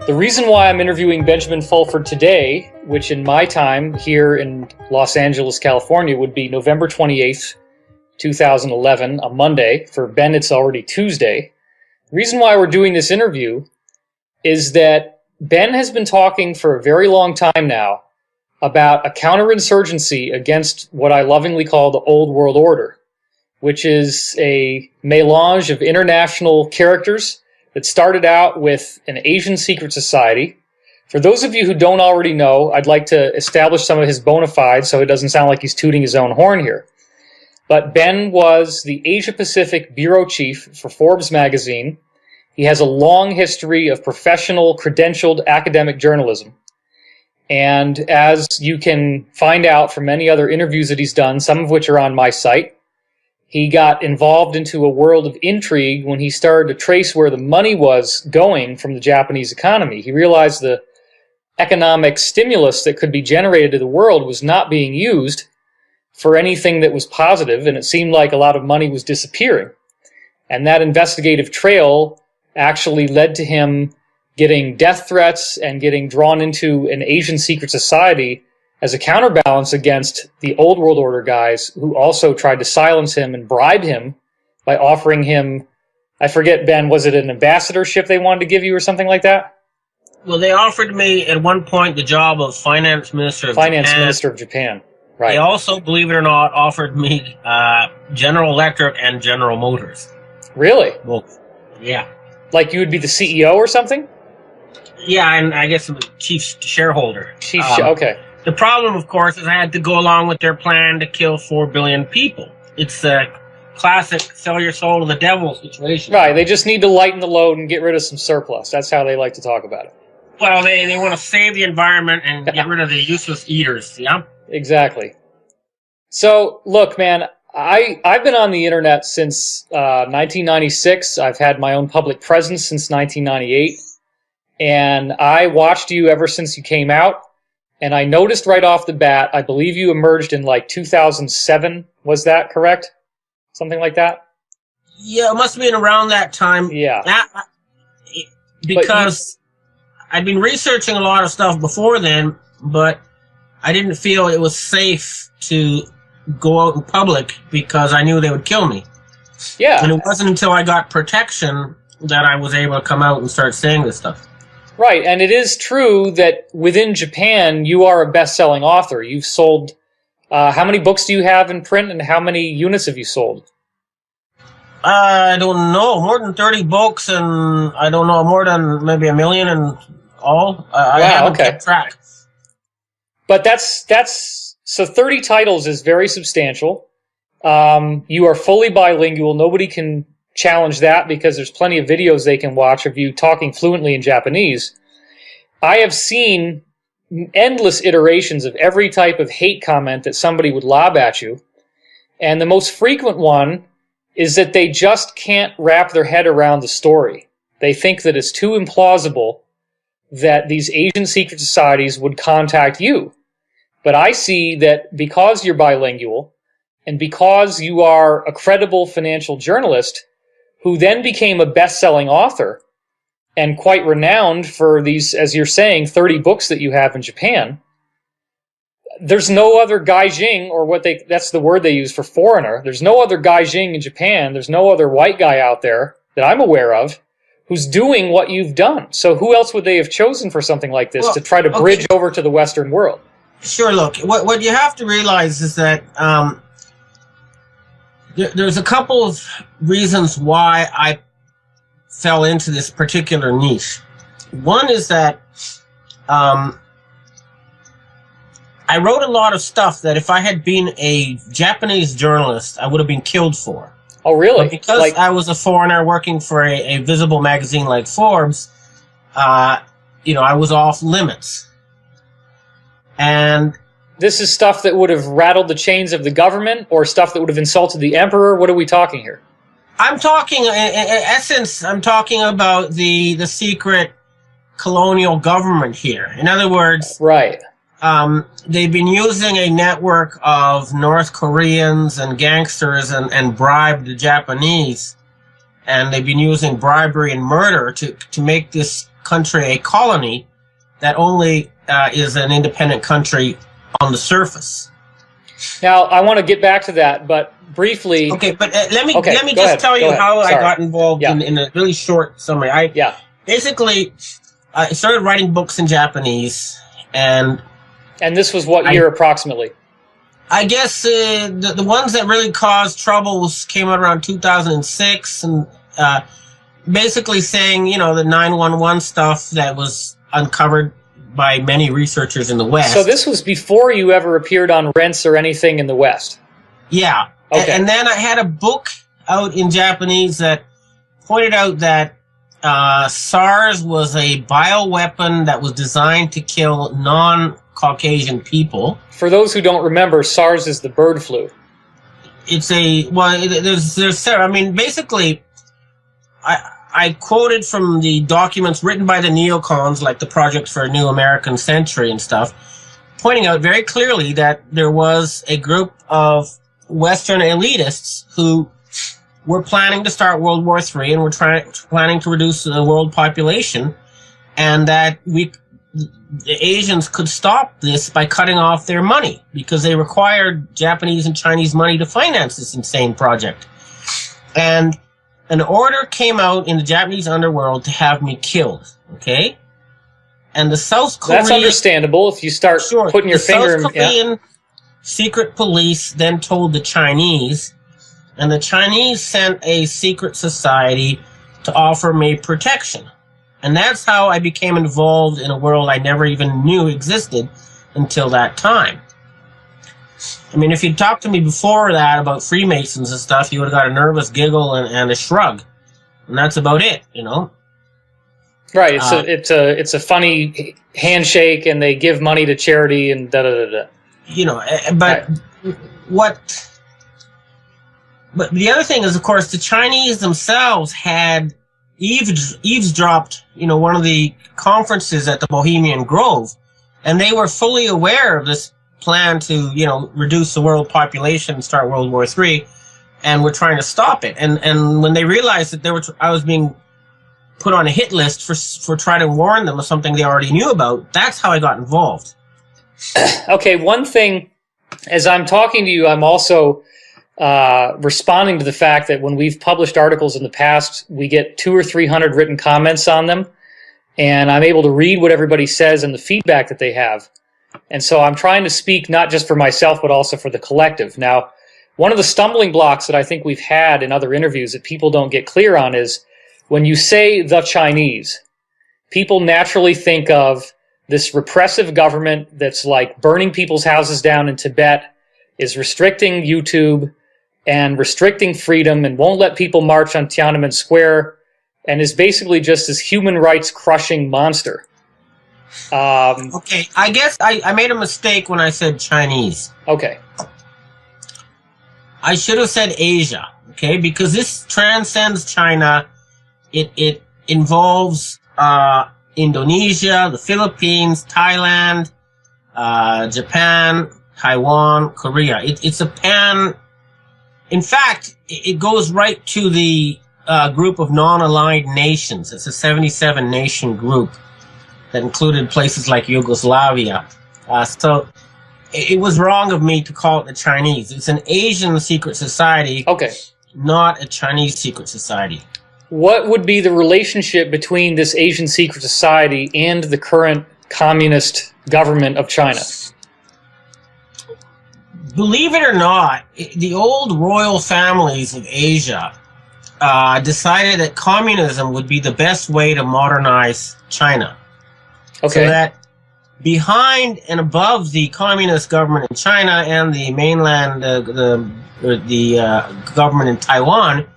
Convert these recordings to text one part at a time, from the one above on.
The reason why I'm interviewing Benjamin Fulford today, which in my time here in Los Angeles, California, would be November 28th, 2011, a Monday. For Ben, it's already Tuesday. The reason why we're doing this interview is that Ben has been talking for a very long time now about a counterinsurgency against what I lovingly call the Old World Order, which is a melange of international characters that started out with an Asian secret society. For those of you who don't already know, I'd like to establish some of his bona fides so it doesn't sound like he's tooting his own horn here. But Ben was the Asia Pacific bureau chief for Forbes magazine. He has a long history of professional, credentialed academic journalism. And as you can find out from many other interviews that he's done, some of which are on my site, he got involved into a world of intrigue when he started to trace where the money was going from the Japanese economy. He realized the economic stimulus that could be generated to the world was not being used for anything that was positive, and it seemed like a lot of money was disappearing. And that investigative trail actually led to him getting death threats and getting drawn into an Asian secret society as a counterbalance against the Old World Order guys who also tried to silence him and bribe him by offering him, I forget, Ben, was it an ambassadorship they wanted to give you or something like that? Well, they offered me at one point the job of finance minister of Japan. Right. They also, believe it or not, offered me General Electric and General Motors. Really? Well, yeah. Like you would be the CEO or something? Yeah, and I guess I'm the chief shareholder. Okay. The problem, of course, is I had to go along with their plan to kill 4 billion people. It's a classic sell your soul to the devil situation. Right, they just need to lighten the load and get rid of some surplus. That's how they like to talk about it. Well, they want to save the environment and get rid of the useless eaters, yeah? Exactly. So, look, man, I've been on the internet since 1996. I've had my own public presence since 1998. And I watched you ever since you came out. And I noticed right off the bat, I believe you emerged in like 2007. Was that correct? Something like that? Yeah, it must have been around that time. Yeah. Because I'd been researching a lot of stuff before then, but I didn't feel it was safe to go out in public because I knew they would kill me. Yeah. And it wasn't until I got protection that I was able to come out and start saying this stuff. Right, and it is true that within Japan, you are a best-selling author. You've sold, how many books do you have in print, and how many units have you sold? I don't know, more than 30 books, and I don't know, more than maybe 1 million in all. I haven't kept track. But so 30 titles is very substantial. You are fully bilingual. Nobody can challenge that because there's plenty of videos they can watch of you talking fluently in Japanese. I have seen endless iterations of every type of hate comment that somebody would lob at you. And the most frequent one is that they just can't wrap their head around the story. They think that it's too implausible that these Asian secret societies would contact you. But I see that because you're bilingual and because you are a credible financial journalist who then became a best-selling author and quite renowned for these, as you're saying, 30 books that you have in Japan, there's no other gaijin, or that's the word they use for foreigner. There's no other gaijin in Japan. There's no other white guy out there that I'm aware of who's doing what you've done. So who else would they have chosen for something like this to try to bridge over to the Western world? Sure, look, what you have to realize is that there's a couple of reasons why I fell into this particular niche. One is that I wrote a lot of stuff that if I had been a Japanese journalist, I would have been killed for. Oh, really? But because I was a foreigner working for a visible magazine like Forbes, I was off limits. And this is stuff that would have rattled the chains of the government, or stuff that would have insulted the emperor? What are we talking here? I'm talking, in essence, I'm talking about the secret colonial government here. In other words, right. They've been using a network of North Koreans and gangsters and bribed the Japanese. And they've been using bribery and murder to make this country a colony that only is an independent country on the surface. Now, I want to get back to that, but briefly... Okay, but let me just tell you how I got involved in a really short summary. Basically, I started writing books in Japanese, and this was what year approximately? I guess the ones that really caused troubles came out around 2006, and basically saying, you know, the 911 stuff that was uncovered by many researchers in the West. So this was before you ever appeared on Rents or anything in the West? Yeah. Okay. And then I had a book out in Japanese that pointed out that SARS was a bioweapon that was designed to kill non-Caucasian people. For those who don't remember, SARS is the bird flu. It's there's several. I mean, basically, I quoted from the documents written by the neocons, like the Project for a New American Century and stuff, pointing out very clearly that there was a group of Western elitists who were planning to start World War III and were planning to reduce the world population, and that the Asians could stop this by cutting off their money, because they required Japanese and Chinese money to finance this insane project. And an order came out in the Japanese underworld to have me killed, okay? And the South Korean... That's understandable if you start putting your finger in... The South Korean secret police then told the Chinese, and the Chinese sent a secret society to offer me protection. And that's how I became involved in a world I never even knew existed until that time. I mean, if you'd talked to me before that about Freemasons and stuff, you would have got a nervous giggle and a shrug. And that's about it, you know? Right, it's a funny handshake, and they give money to charity and da-da-da-da. You know, but But the other thing is, of course, the Chinese themselves had eavesdropped, you know, one of the conferences at the Bohemian Grove, and they were fully aware of this plan to, you know, reduce the world population and start World War III, and were trying to stop it. And when they realized that I was being put on a hit list for trying to warn them of something they already knew about, that's how I got involved. Okay, one thing, as I'm talking to you, I'm also responding to the fact that when we've published articles in the past, we get 200 or 300 written comments on them, and I'm able to read what everybody says and the feedback that they have. And so I'm trying to speak not just for myself, but also for the collective. Now, one of the stumbling blocks that I think we've had in other interviews that people don't get clear on is when you say the Chinese, people naturally think of this repressive government that's like burning people's houses down in Tibet, is restricting YouTube and restricting freedom and won't let people march on Tiananmen Square, and is basically just this human rights crushing monster. Okay, I guess I made a mistake when I said Chinese. Okay. I should have said Asia, okay, because this transcends China. It involves Indonesia, the Philippines, Thailand, Japan, Taiwan, Korea. It's a pan... In fact, it goes right to the group of non-aligned nations. It's a 77-nation group that included places like Yugoslavia. So it was wrong of me to call it the Chinese. It's an Asian secret society, okay, not a Chinese secret society. What would be the relationship between this Asian secret society and the current communist government of China? Believe it or not, the old royal families of Asia decided that communism would be the best way to modernize China. Okay. So that behind and above the communist government in China and the mainland, the government in Taiwan,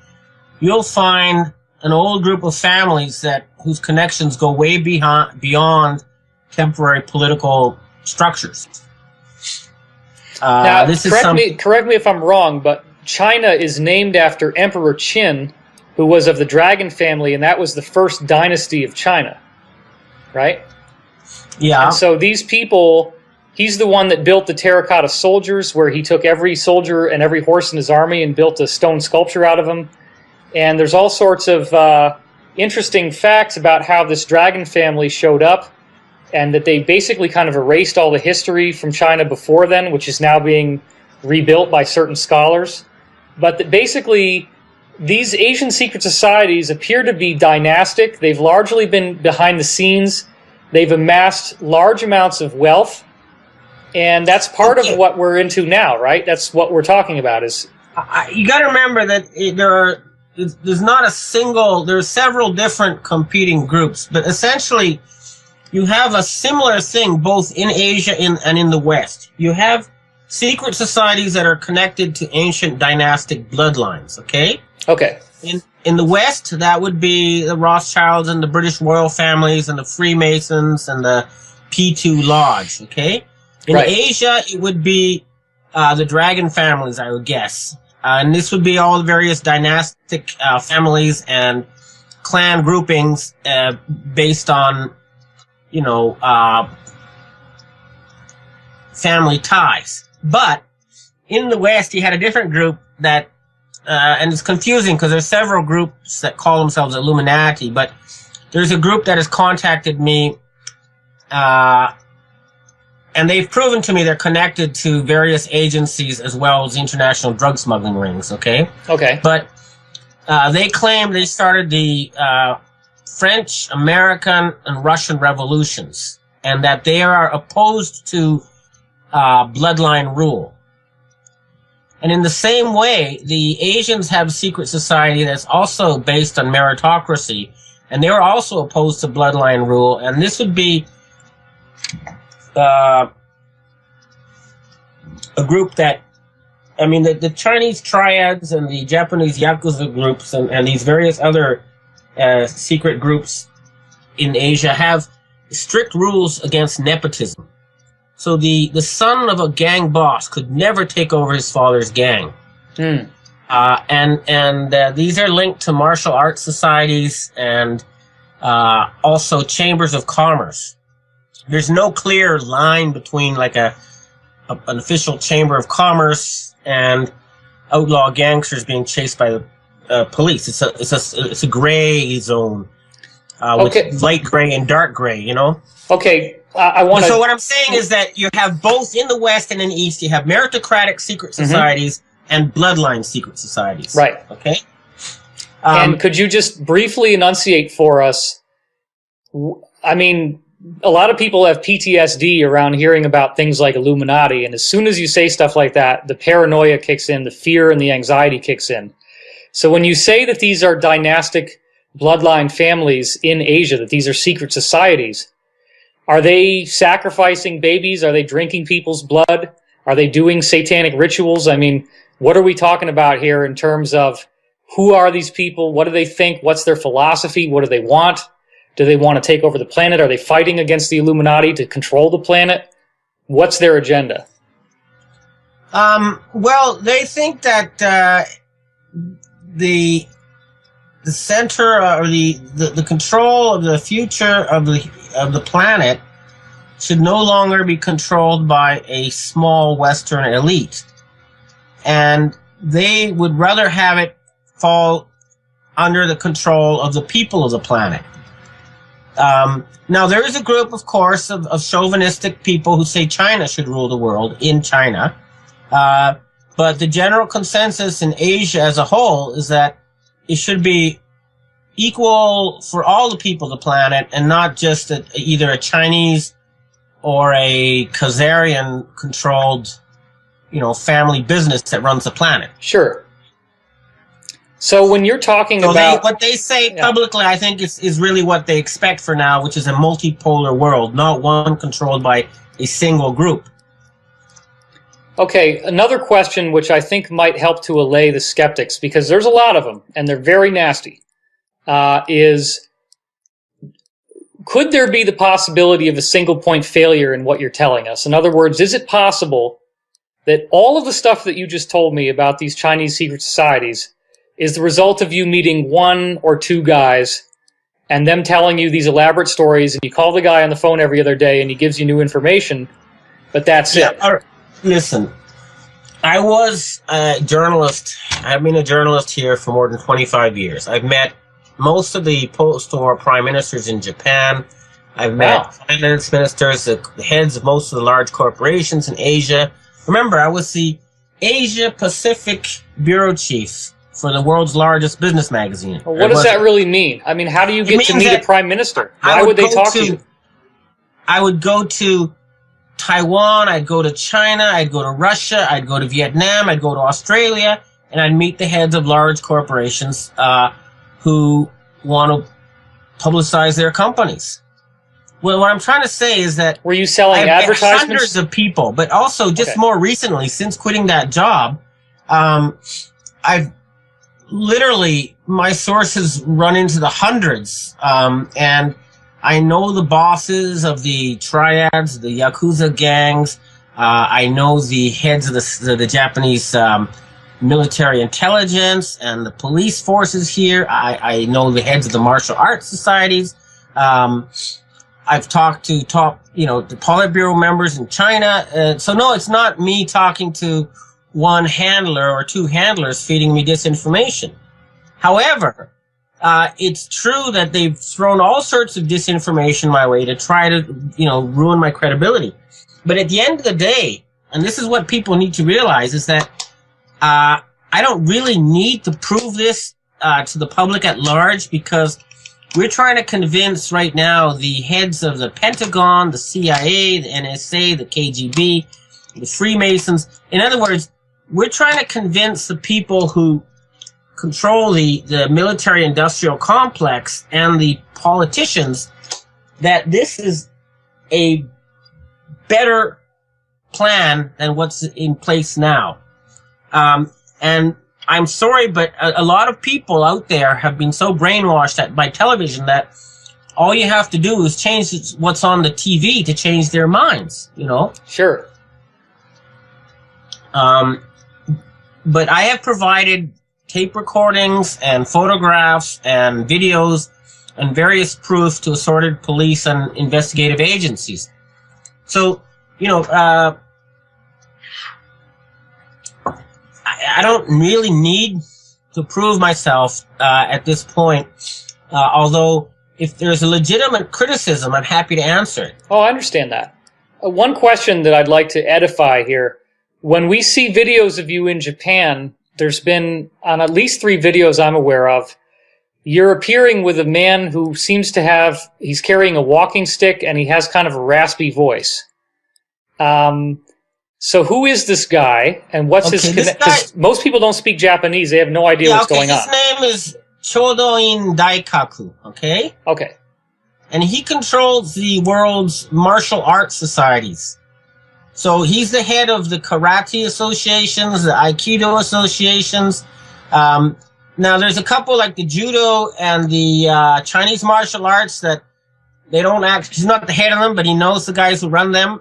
you'll find an old group of families whose connections go way beyond temporary political structures. Now, correct me if I'm wrong, but China is named after Emperor Qin, who was of the Dragon family, and that was the first dynasty of China, right? Yeah. And so these people, he's the one that built the terracotta soldiers, where he took every soldier and every horse in his army and built a stone sculpture out of them. And there's all sorts of interesting facts about how this dragon family showed up, and that they basically kind of erased all the history from China before then, which is now being rebuilt by certain scholars. But that basically, these Asian secret societies appear to be dynastic. They've largely been behind the scenes. They've amassed large amounts of wealth, and that's part of what we're into now, right? That's what we're talking about. Is you got to remember that there's not a single. There are several different competing groups, but essentially, you have a similar thing both in Asia and in the West. You have secret societies that are connected to ancient dynastic bloodlines. Okay. Okay. In the West, that would be the Rothschilds and the British royal families and the Freemasons and the P2 Lodge, okay? In Asia, it would be the dragon families, I would guess. And this would be all the various dynastic families and clan groupings based on, family ties. But in the West, you had a different group that and it's confusing because there's several groups that call themselves Illuminati, but there's a group that has contacted me, and they've proven to me they're connected to various agencies as well as international drug smuggling rings, okay? Okay. But they claim they started the French, American, and Russian revolutions, and that they are opposed to bloodline rule. And in the same way, the Asians have a secret society that's also based on meritocracy, and they're also opposed to bloodline rule. And this would be a group that, the Chinese triads and the Japanese Yakuza groups and these various other secret groups in Asia have strict rules against nepotism. So the son of a gang boss could never take over his father's gang. And these are linked to martial arts societies and also chambers of commerce. There's no clear line between like an official chamber of commerce and outlaw gangsters being chased by the police. It's a gray zone with light gray and dark gray. Okay. So what I'm saying is that you have both in the West and in the East, you have meritocratic secret societies and bloodline secret societies. Right. Okay? And could you just briefly enunciate for us, a lot of people have PTSD around hearing about things like Illuminati, and as soon as you say stuff like that, the paranoia kicks in, the fear and the anxiety kicks in. So when you say that these are dynastic bloodline families in Asia, that these are secret societies, are they sacrificing babies? Are they drinking people's blood? Are they doing satanic rituals? What are we talking about here in terms of who are these people? What do they think? What's their philosophy? What do they want? Do they want to take over the planet? Are they fighting against the Illuminati to control the planet? What's their agenda? Well, they think that the center or the control of the future of the planet should no longer be controlled by a small Western elite, and they would rather have it fall under the control of the people of the planet. Now, there is a group, of course, of chauvinistic people who say China should rule the world in China, but the general consensus in Asia as a whole is that it should be equal for all the people of the planet and not just either a Chinese or a Khazarian-controlled, family business that runs the planet. Sure. So when you're talking about... what they say publicly, I think, is really what they expect for now, which is a multipolar world, not one controlled by a single group. Okay, another question which I think might help to allay the skeptics, because there's a lot of them, and they're very nasty, is could there be the possibility of a single point failure in what you're telling us? In other words, is it possible that all of the stuff that you just told me about these Chinese secret societies is the result of you meeting one or two guys and them telling you these elaborate stories, and you call the guy on the phone every other day and he gives you new information, but that's it? Listen, I was a journalist. I've been a journalist here for more than 25 years. I've met most of the post-war prime ministers in Japan. I've met finance ministers, the heads of most of the large corporations in Asia. Remember, I was the Asia Pacific bureau chief for the world's largest business magazine. Well, what does that really mean? I mean, how do you get to meet a prime minister? Why would they talk to you? I would go to Taiwan, I'd go to China, I'd go to Russia, I'd go to Vietnam, I'd go to Australia, and I'd meet the heads of large corporations who want to publicize their companies. Well, what I'm trying to say is that were you selling advertisements? Hundreds of people, but also just more recently, since quitting that job, I've literally, my sources run into the hundreds, and I know the bosses of the triads, the Yakuza gangs. I know the heads of the Japanese military intelligence and the police forces here. I know the heads of the martial arts societies. I've talked to the Politburo members in China. So no, it's not me talking to one handler or two handlers feeding me disinformation. However, it's true that they've thrown all sorts of disinformation my way to try to, ruin my credibility. But at the end of the day, and this is what people need to realize, is that I don't really need to prove this to the public at large, because we're trying to convince right now the heads of the Pentagon, the CIA, the NSA, the KGB, the Freemasons. In other words, we're trying to convince the people who control the military-industrial complex and the politicians that this is a better plan than what's in place now. And I'm sorry, but a lot of people out there have been so brainwashed by television that all you have to do is change what's on the TV to change their minds, Sure. But I have provided tape recordings and photographs and videos and various proofs to assorted police and investigative agencies. So, I don't really need to prove myself at this point, although if there's a legitimate criticism, I'm happy to answer it. Oh, I understand that. One question that I'd like to edify here. When we see videos of you in Japan, there's been, on at least 3 videos I'm aware of, you're appearing with a man who seems to he's carrying a walking stick and he has kind of a raspy voice. So who is this guy, and what's his connection? Because most people don't speak Japanese. They have no idea what's going on. His name is Chodoin Daikaku, okay? Okay. And he controls the world's martial arts societies. So he's the head of the karate associations, the aikido associations. Now there's a couple like the judo and the Chinese martial arts that they don't he's not the head of them, but he knows the guys who run them.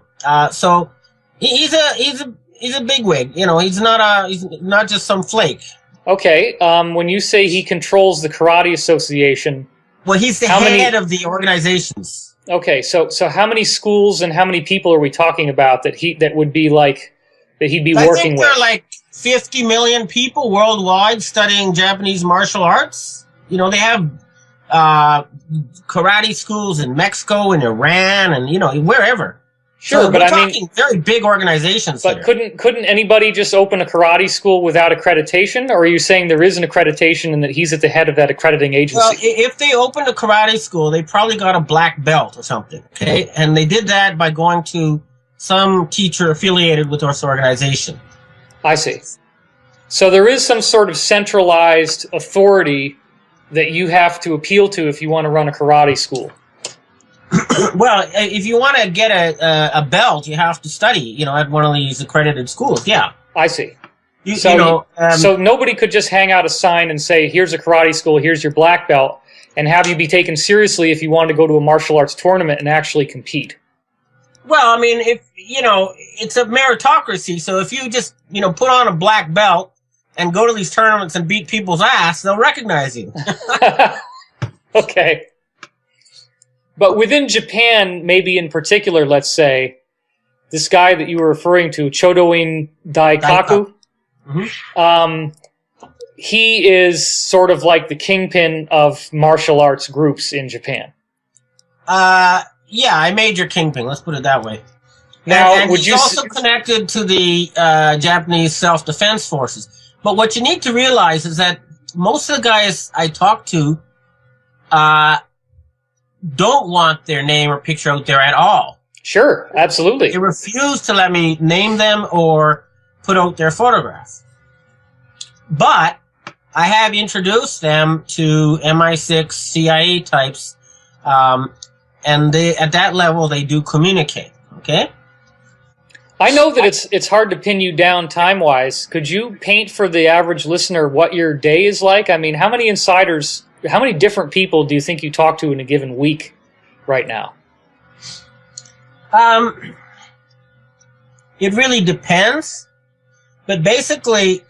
So he's a bigwig. He's not just some flake. Okay. When you say he controls the karate association, well, he's the head of the organizations. Okay, so how many schools and how many people are we talking about that he'd be working with? I think there are like 50 million people worldwide studying Japanese martial arts. They have karate schools in Mexico and Iran and wherever. Sure, so but we're talking very big organizations. But here. couldn't anybody just open a karate school without accreditation? Or are you saying there is an accreditation and that he's at the head of that accrediting agency? Well, if they opened a karate school, they probably got a black belt or something. Okay, and they did that by going to some teacher affiliated with this organization. I see. So there is some sort of centralized authority that you have to appeal to if you want to run a karate school. Well, if you want to get a belt, you have to study, at one of these accredited schools. Yeah, I see. So nobody could just hang out a sign and say, "Here's a karate school. Here's your black belt," and have you be taken seriously if you wanted to go to a martial arts tournament and actually compete. Well, I mean, if it's a meritocracy. So if you just put on a black belt and go to these tournaments and beat people's ass, they'll recognize you. Okay. But within Japan, maybe in particular, let's say, this guy that you were referring to, Chodoin Daikaku, he is sort of like the kingpin of martial arts groups in Japan. Yeah, I made your kingpin. Let's put it that way. Now, and would he's you also connected to the Japanese self-defense forces. But what you need to realize is that most of the guys I talk to don't want their name or picture out there at all. Sure, absolutely. They refuse to let me name them or put out their photograph. But I have introduced them to MI6 CIA types, and they, at that level, they do communicate. Okay. I know that it's hard to pin you down time-wise. Could you paint for the average listener what your day is like? I mean, how many insiders, how many different people do you think you talk to in a given week right now? It really depends. But basically,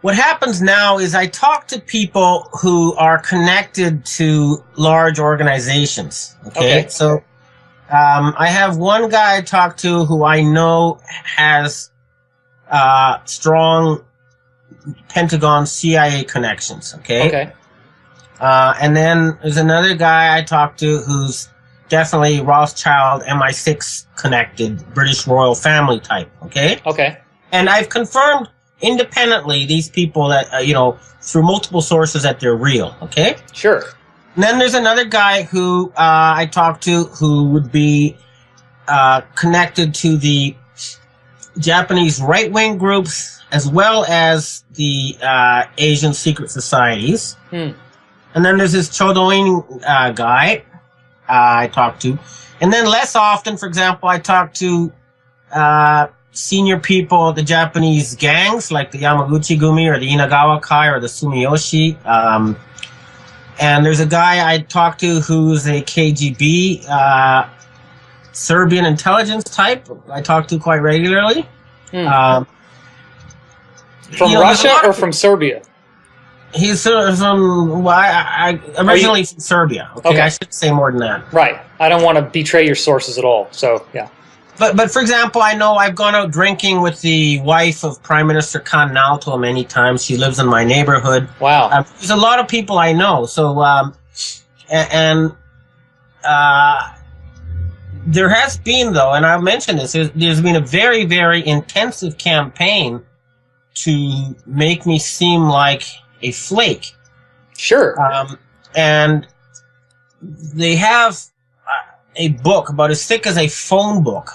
what happens now is I talk to people who are connected to large organizations. Okay. So I have one guy I talk to who I know has strong Pentagon CIA connections. Okay. And then there's another guy I talk to who's definitely Rothschild MI6 connected, British royal family type. Okay. And I've confirmed independently these people that, you know, through multiple sources that they're real. Okay. Sure. And then there's another guy who I talked to who would be connected to the Japanese right-wing groups as well as the Asian secret societies. And then there's this Chodoin guy I talked to. And then less often, for example, I talk to senior people of the Japanese gangs like the Yamaguchi-gumi or the Inagawa-kai or the Sumiyoshi. And there's a guy I talked to who's a KGB Serbian intelligence type I talk to quite regularly. From Russia or from Serbia? He's from, well, originally from Serbia. Okay, I should say more than that. Right. I don't want to betray your sources at all, so, yeah. But for example, I know I've gone out drinking with the wife of Prime Minister Kan Naoto many times. She lives in my neighborhood. Wow. There's a lot of people I know. So, there has been, though, and I'll mention this, there's been a very, very intensive campaign to make me seem like a flake. Sure. And they have a book about as thick as a phone book,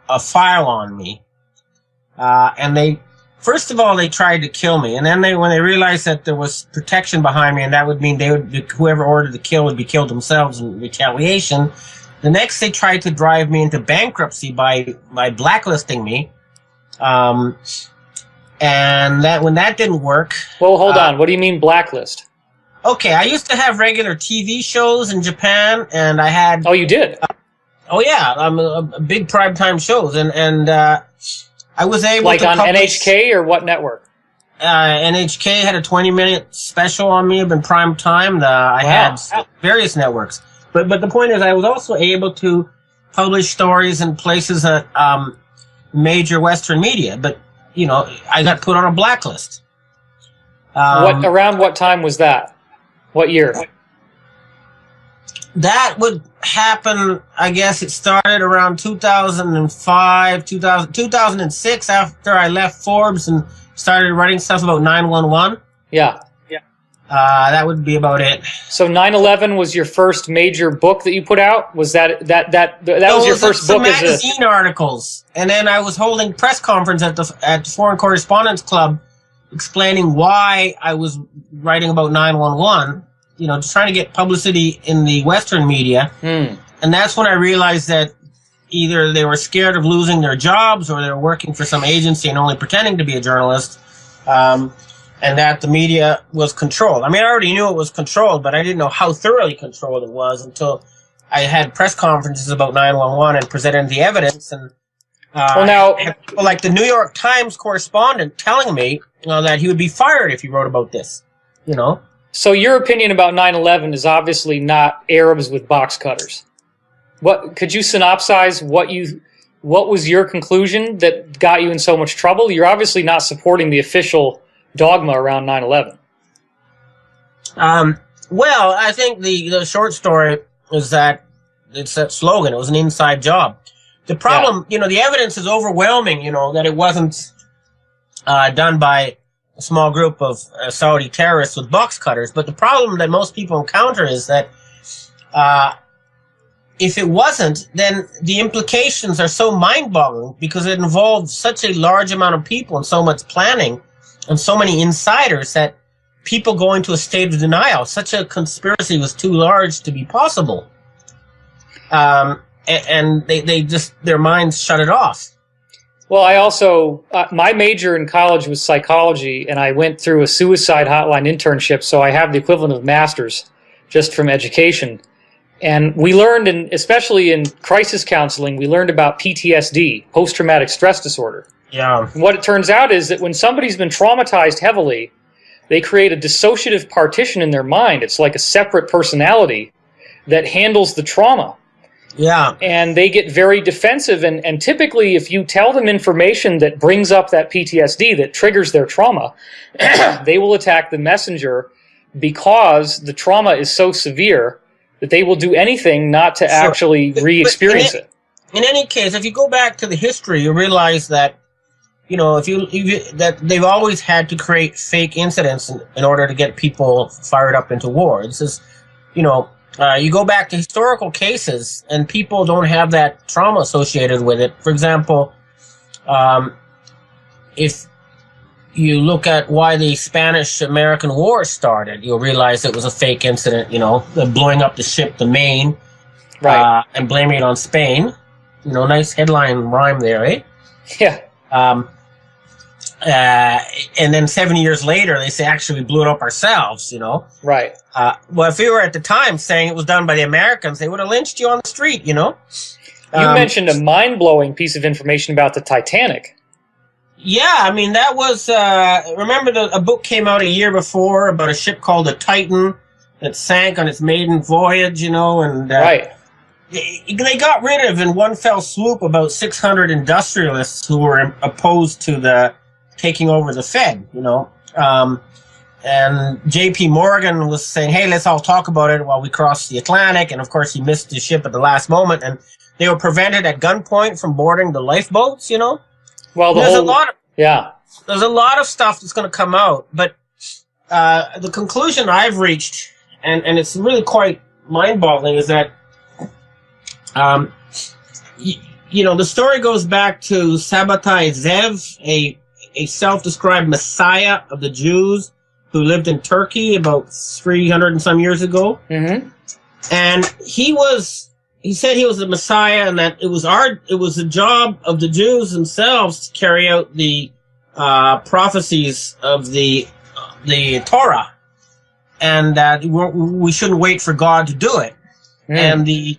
a file on me. And they, first of all, they tried to kill me. And then when they realized that there was protection behind me, and that would mean whoever ordered the kill would be killed themselves in retaliation. The next, they tried to drive me into bankruptcy by blacklisting me. And when that didn't work... Well, hold on. What do you mean blacklist? Okay, I used to have regular TV shows in Japan, and I had... Oh, you did? Oh, yeah. I'm a big primetime shows, and I was able to... Like on publish, NHK or what network? NHK had a 20-minute special on me in prime time. I had various networks. But the point is, I was also able to publish stories in places that major Western media, but... You know, I got put on a blacklist. Around what time was that? What year? That would happen, I guess it started around 2005, 2006 after I left Forbes and started writing stuff about 911. Yeah. That would be about it. So 9/11 was your first major book that you put out? Was that was your first book? Magazine articles, and then I was holding press conference at the Foreign Correspondents Club, explaining why I was writing about 911. You know, just trying to get publicity in the Western media, and that's when I realized that either they were scared of losing their jobs, or they were working for some agency and only pretending to be a journalist. And that the media was controlled. I mean, I already knew it was controlled, but I didn't know how thoroughly controlled it was until I had press conferences about 911 and presented the evidence. And people like the New York Times correspondent telling me that he would be fired if he wrote about this. You know. So your opinion about 9/11 is obviously not Arabs with box cutters. What could you synopsize what was your conclusion that got you in so much trouble? You're obviously not supporting the official dogma around 9/11? Well, I think the short story is that it's that slogan. It was an inside job. The problem, the evidence is overwhelming, that it wasn't done by a small group of Saudi terrorists with box cutters. But the problem that most people encounter is that if it wasn't, then the implications are so mind-boggling because it involved such a large amount of people and so much planning and so many insiders that people go into a state of denial. Such a conspiracy was too large to be possible. And they just, their minds shut it off. Well, I also, my major in college was psychology, and I went through a suicide hotline internship, so I have the equivalent of master's just from education. And we learned, especially in crisis counseling, we learned about PTSD, post-traumatic stress disorder. Yeah. And what it turns out is that when somebody's been traumatized heavily, they create a dissociative partition in their mind. It's like a separate personality that handles the trauma. Yeah. And they get very defensive. And typically, if you tell them information that brings up that PTSD, that triggers their trauma, they will attack the messenger because the trauma is so severe that they will do anything not to actually re-experience it. In any case, if you go back to the history, you realize that, that they've always had to create fake incidents in order to get people fired up into war. This is, you go back to historical cases and people don't have that trauma associated with it. For example, if you look at why the Spanish-American War started, you'll realize it was a fake incident, the blowing up the ship, the Maine, right, and blaming it on Spain. Nice headline rhyme there, eh? Yeah. And then 7 years later, they say, actually, we blew it up ourselves, Right. Well, if you were at the time saying it was done by the Americans, they would have lynched you on the street, You mentioned a mind-blowing piece of information about the Titanic. Yeah, that was, remember a book came out a year before about a ship called the Titan that sank on its maiden voyage, and right. They got rid of, in one fell swoop, about 600 industrialists who were opposed to the taking over the Fed, and J.P. Morgan was saying, hey, let's all talk about it while we cross the Atlantic, and of course he missed his ship at the last moment, and they were prevented at gunpoint from boarding the lifeboats, Well, there's a lot of stuff that's going to come out, but the conclusion I've reached, and it's really quite mind-boggling, is that the story goes back to Sabbatai Zev, a self-described messiah of the Jews who lived in Turkey about 300 and some years ago. Mm-hmm. And he said he was the messiah, and that it was the job of the Jews themselves to carry out the prophecies of the Torah, and that we shouldn't wait for God to do it. Mm. And the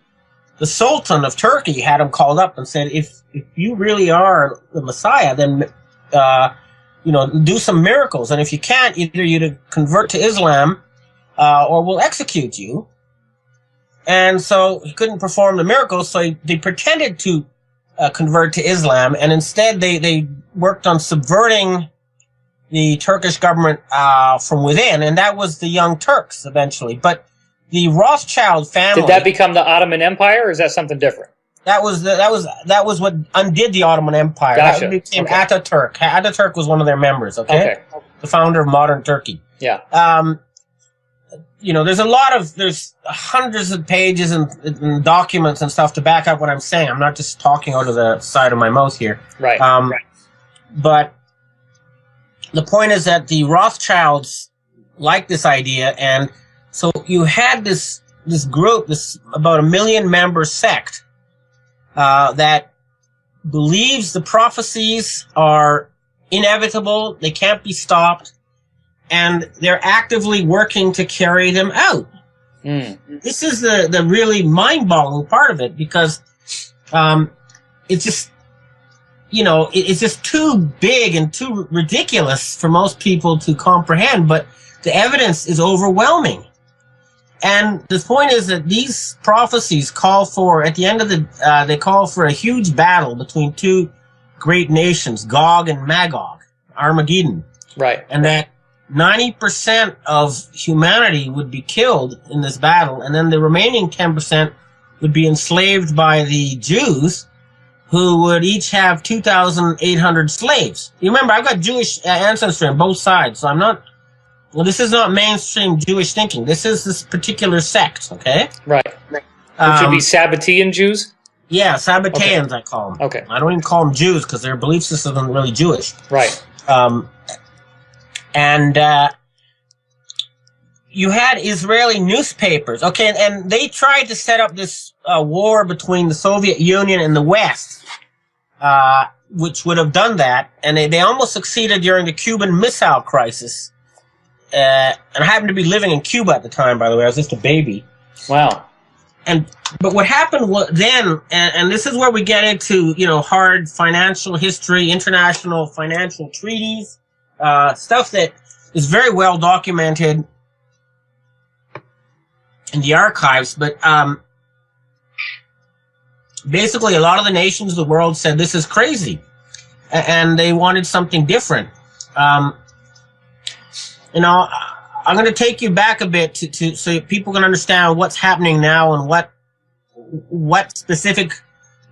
Sultan of Turkey had him called up and said, if you really are the Messiah, then do some miracles, and if you can't, either you to convert to Islam, or we'll execute you. And so he couldn't perform the miracles, so they pretended to convert to Islam, and instead they worked on subverting the Turkish government from within, and that was the Young Turks eventually. But the Rothschild family... Did that become the Ottoman Empire, or is that something different? That was what undid the Ottoman Empire. Gotcha. That became Ataturk. Ataturk was one of their members, okay? The founder of modern Turkey. Yeah. There's hundreds of pages and documents and stuff to back up what I'm saying. I'm not just talking out of the side of my mouth here. Right. But the point is that the Rothschilds liked this idea, and so you had this group, this about 1 million member sect, that believes the prophecies are inevitable, they can't be stopped, and they're actively working to carry them out. Mm. This is the really mind-boggling part of it, because it's just, it's just too big and too ridiculous for most people to comprehend, but the evidence is overwhelming. And the point is that these prophecies call for, at the end of they call for a huge battle between two great nations, Gog and Magog, Armageddon. Right. And that 90% of humanity would be killed in this battle, and then the remaining 10% would be enslaved by the Jews, who would each have 2,800 slaves. You remember, I've got Jewish ancestry on both sides, so I'm not... Well, this is not mainstream Jewish thinking. This is this particular sect, okay? Right. Which would be Sabbatean Jews? Yeah, Sabbateans, okay. I call them. Okay. I don't even call them Jews, because their belief system isn't really Jewish. Right. You had Israeli newspapers, okay, and they tried to set up this war between the Soviet Union and the West, which would have done that, and they almost succeeded during the Cuban Missile Crisis. And I happened to be living in Cuba at the time, by the way. I was just a baby. Wow. But what happened then, and this is where we get into, hard financial history, international financial treaties, stuff that is very well documented in the archives, but basically a lot of the nations of the world said this is crazy, and they wanted something different. I'm going to take you back a bit to so people can understand what's happening now and what specific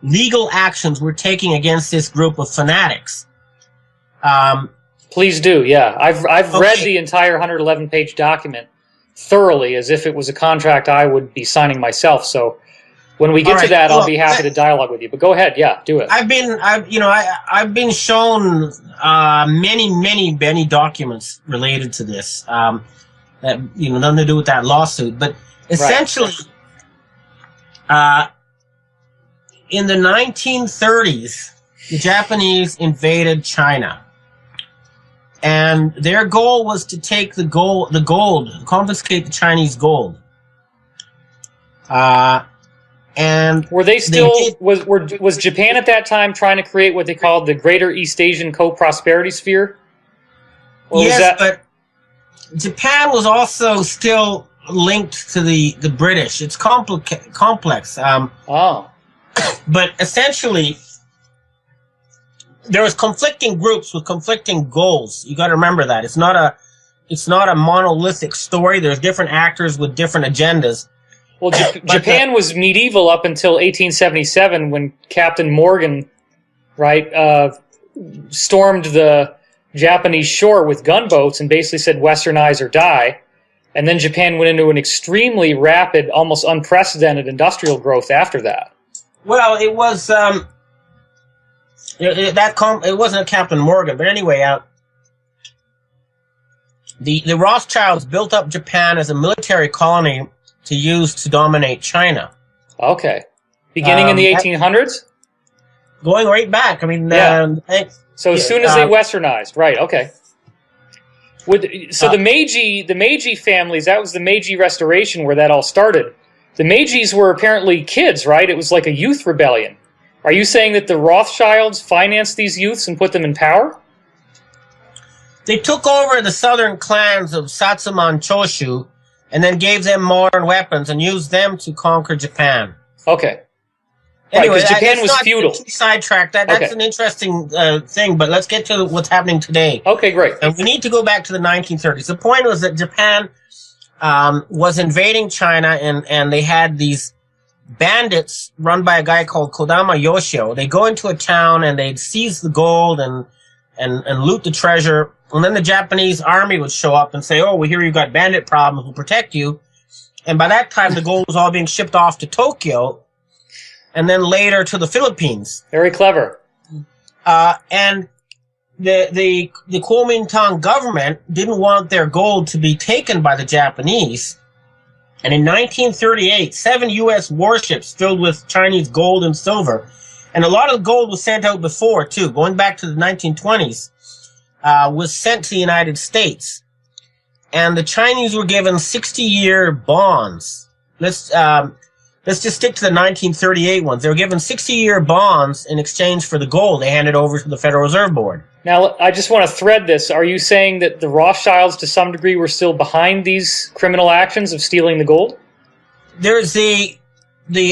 legal actions we're taking against this group of fanatics. Please do, yeah. I've read the entire 111-page document thoroughly, as if it was a contract I would be signing myself. So when we get to that, I'll be happy to dialogue with you. But go ahead, yeah, do it. I've been shown many documents related to this that nothing to do with that lawsuit. But essentially, in the 1930s, the Japanese invaded China. And their goal was to take the gold, confiscate the Chinese gold. And were they still was Japan at that time trying to create what they called the Greater East Asian Co-Prosperity Sphere? Or yes, but Japan was also still linked to the British. It's complex. But essentially, there was conflicting groups with conflicting goals. You got to remember that it's not a monolithic story. There's different actors with different agendas. Well, Japan was medieval up until 1877 when Captain Morgan, stormed the Japanese shore with gunboats and basically said "Westernize or die." And then Japan went into an extremely rapid, almost unprecedented industrial growth after that. Well, it was. It wasn't a Captain Morgan, but anyway, the Rothschilds built up Japan as a military colony to use to dominate China. Okay. Beginning in the 1800s? Going right back. I mean, so as soon as they westernized, right? Okay. The Meiji families, that was the Meiji Restoration where that all started. The Meijis were apparently kids, right? It was like a youth rebellion. Are you saying that the Rothschilds financed these youths and put them in power? They took over the southern clans of Satsuma and Choshu and then gave them modern weapons and used them to conquer Japan. Okay. Anyway, right, Japan was feudal. Sidetracked. That's an interesting thing, but let's get to what's happening today. Okay, great. And we need to go back to the 1930s. The point was that Japan was invading China, and they had these bandits run by a guy called Kodama Yoshio. They go into a town and they'd seize the gold and loot the treasure. And then the Japanese army would show up and say, "Oh, we hear you've got bandit problems. We'll protect you." And by that time, the gold was all being shipped off to Tokyo and then later to the Philippines. Very clever. And the Kuomintang government didn't want their gold to be taken by the Japanese. And in 1938, 7 U.S. warships filled with Chinese gold and silver, and a lot of the gold was sent out before, too, going back to the 1920s, was sent to the United States. And the Chinese were given 60-year bonds. Let's just stick to the 1938 ones. They were given 60-year bonds in exchange for the gold they handed over to the Federal Reserve Board. Now, I just want to thread this. Are you saying that the Rothschilds, to some degree, were still behind these criminal actions of stealing the gold? There's the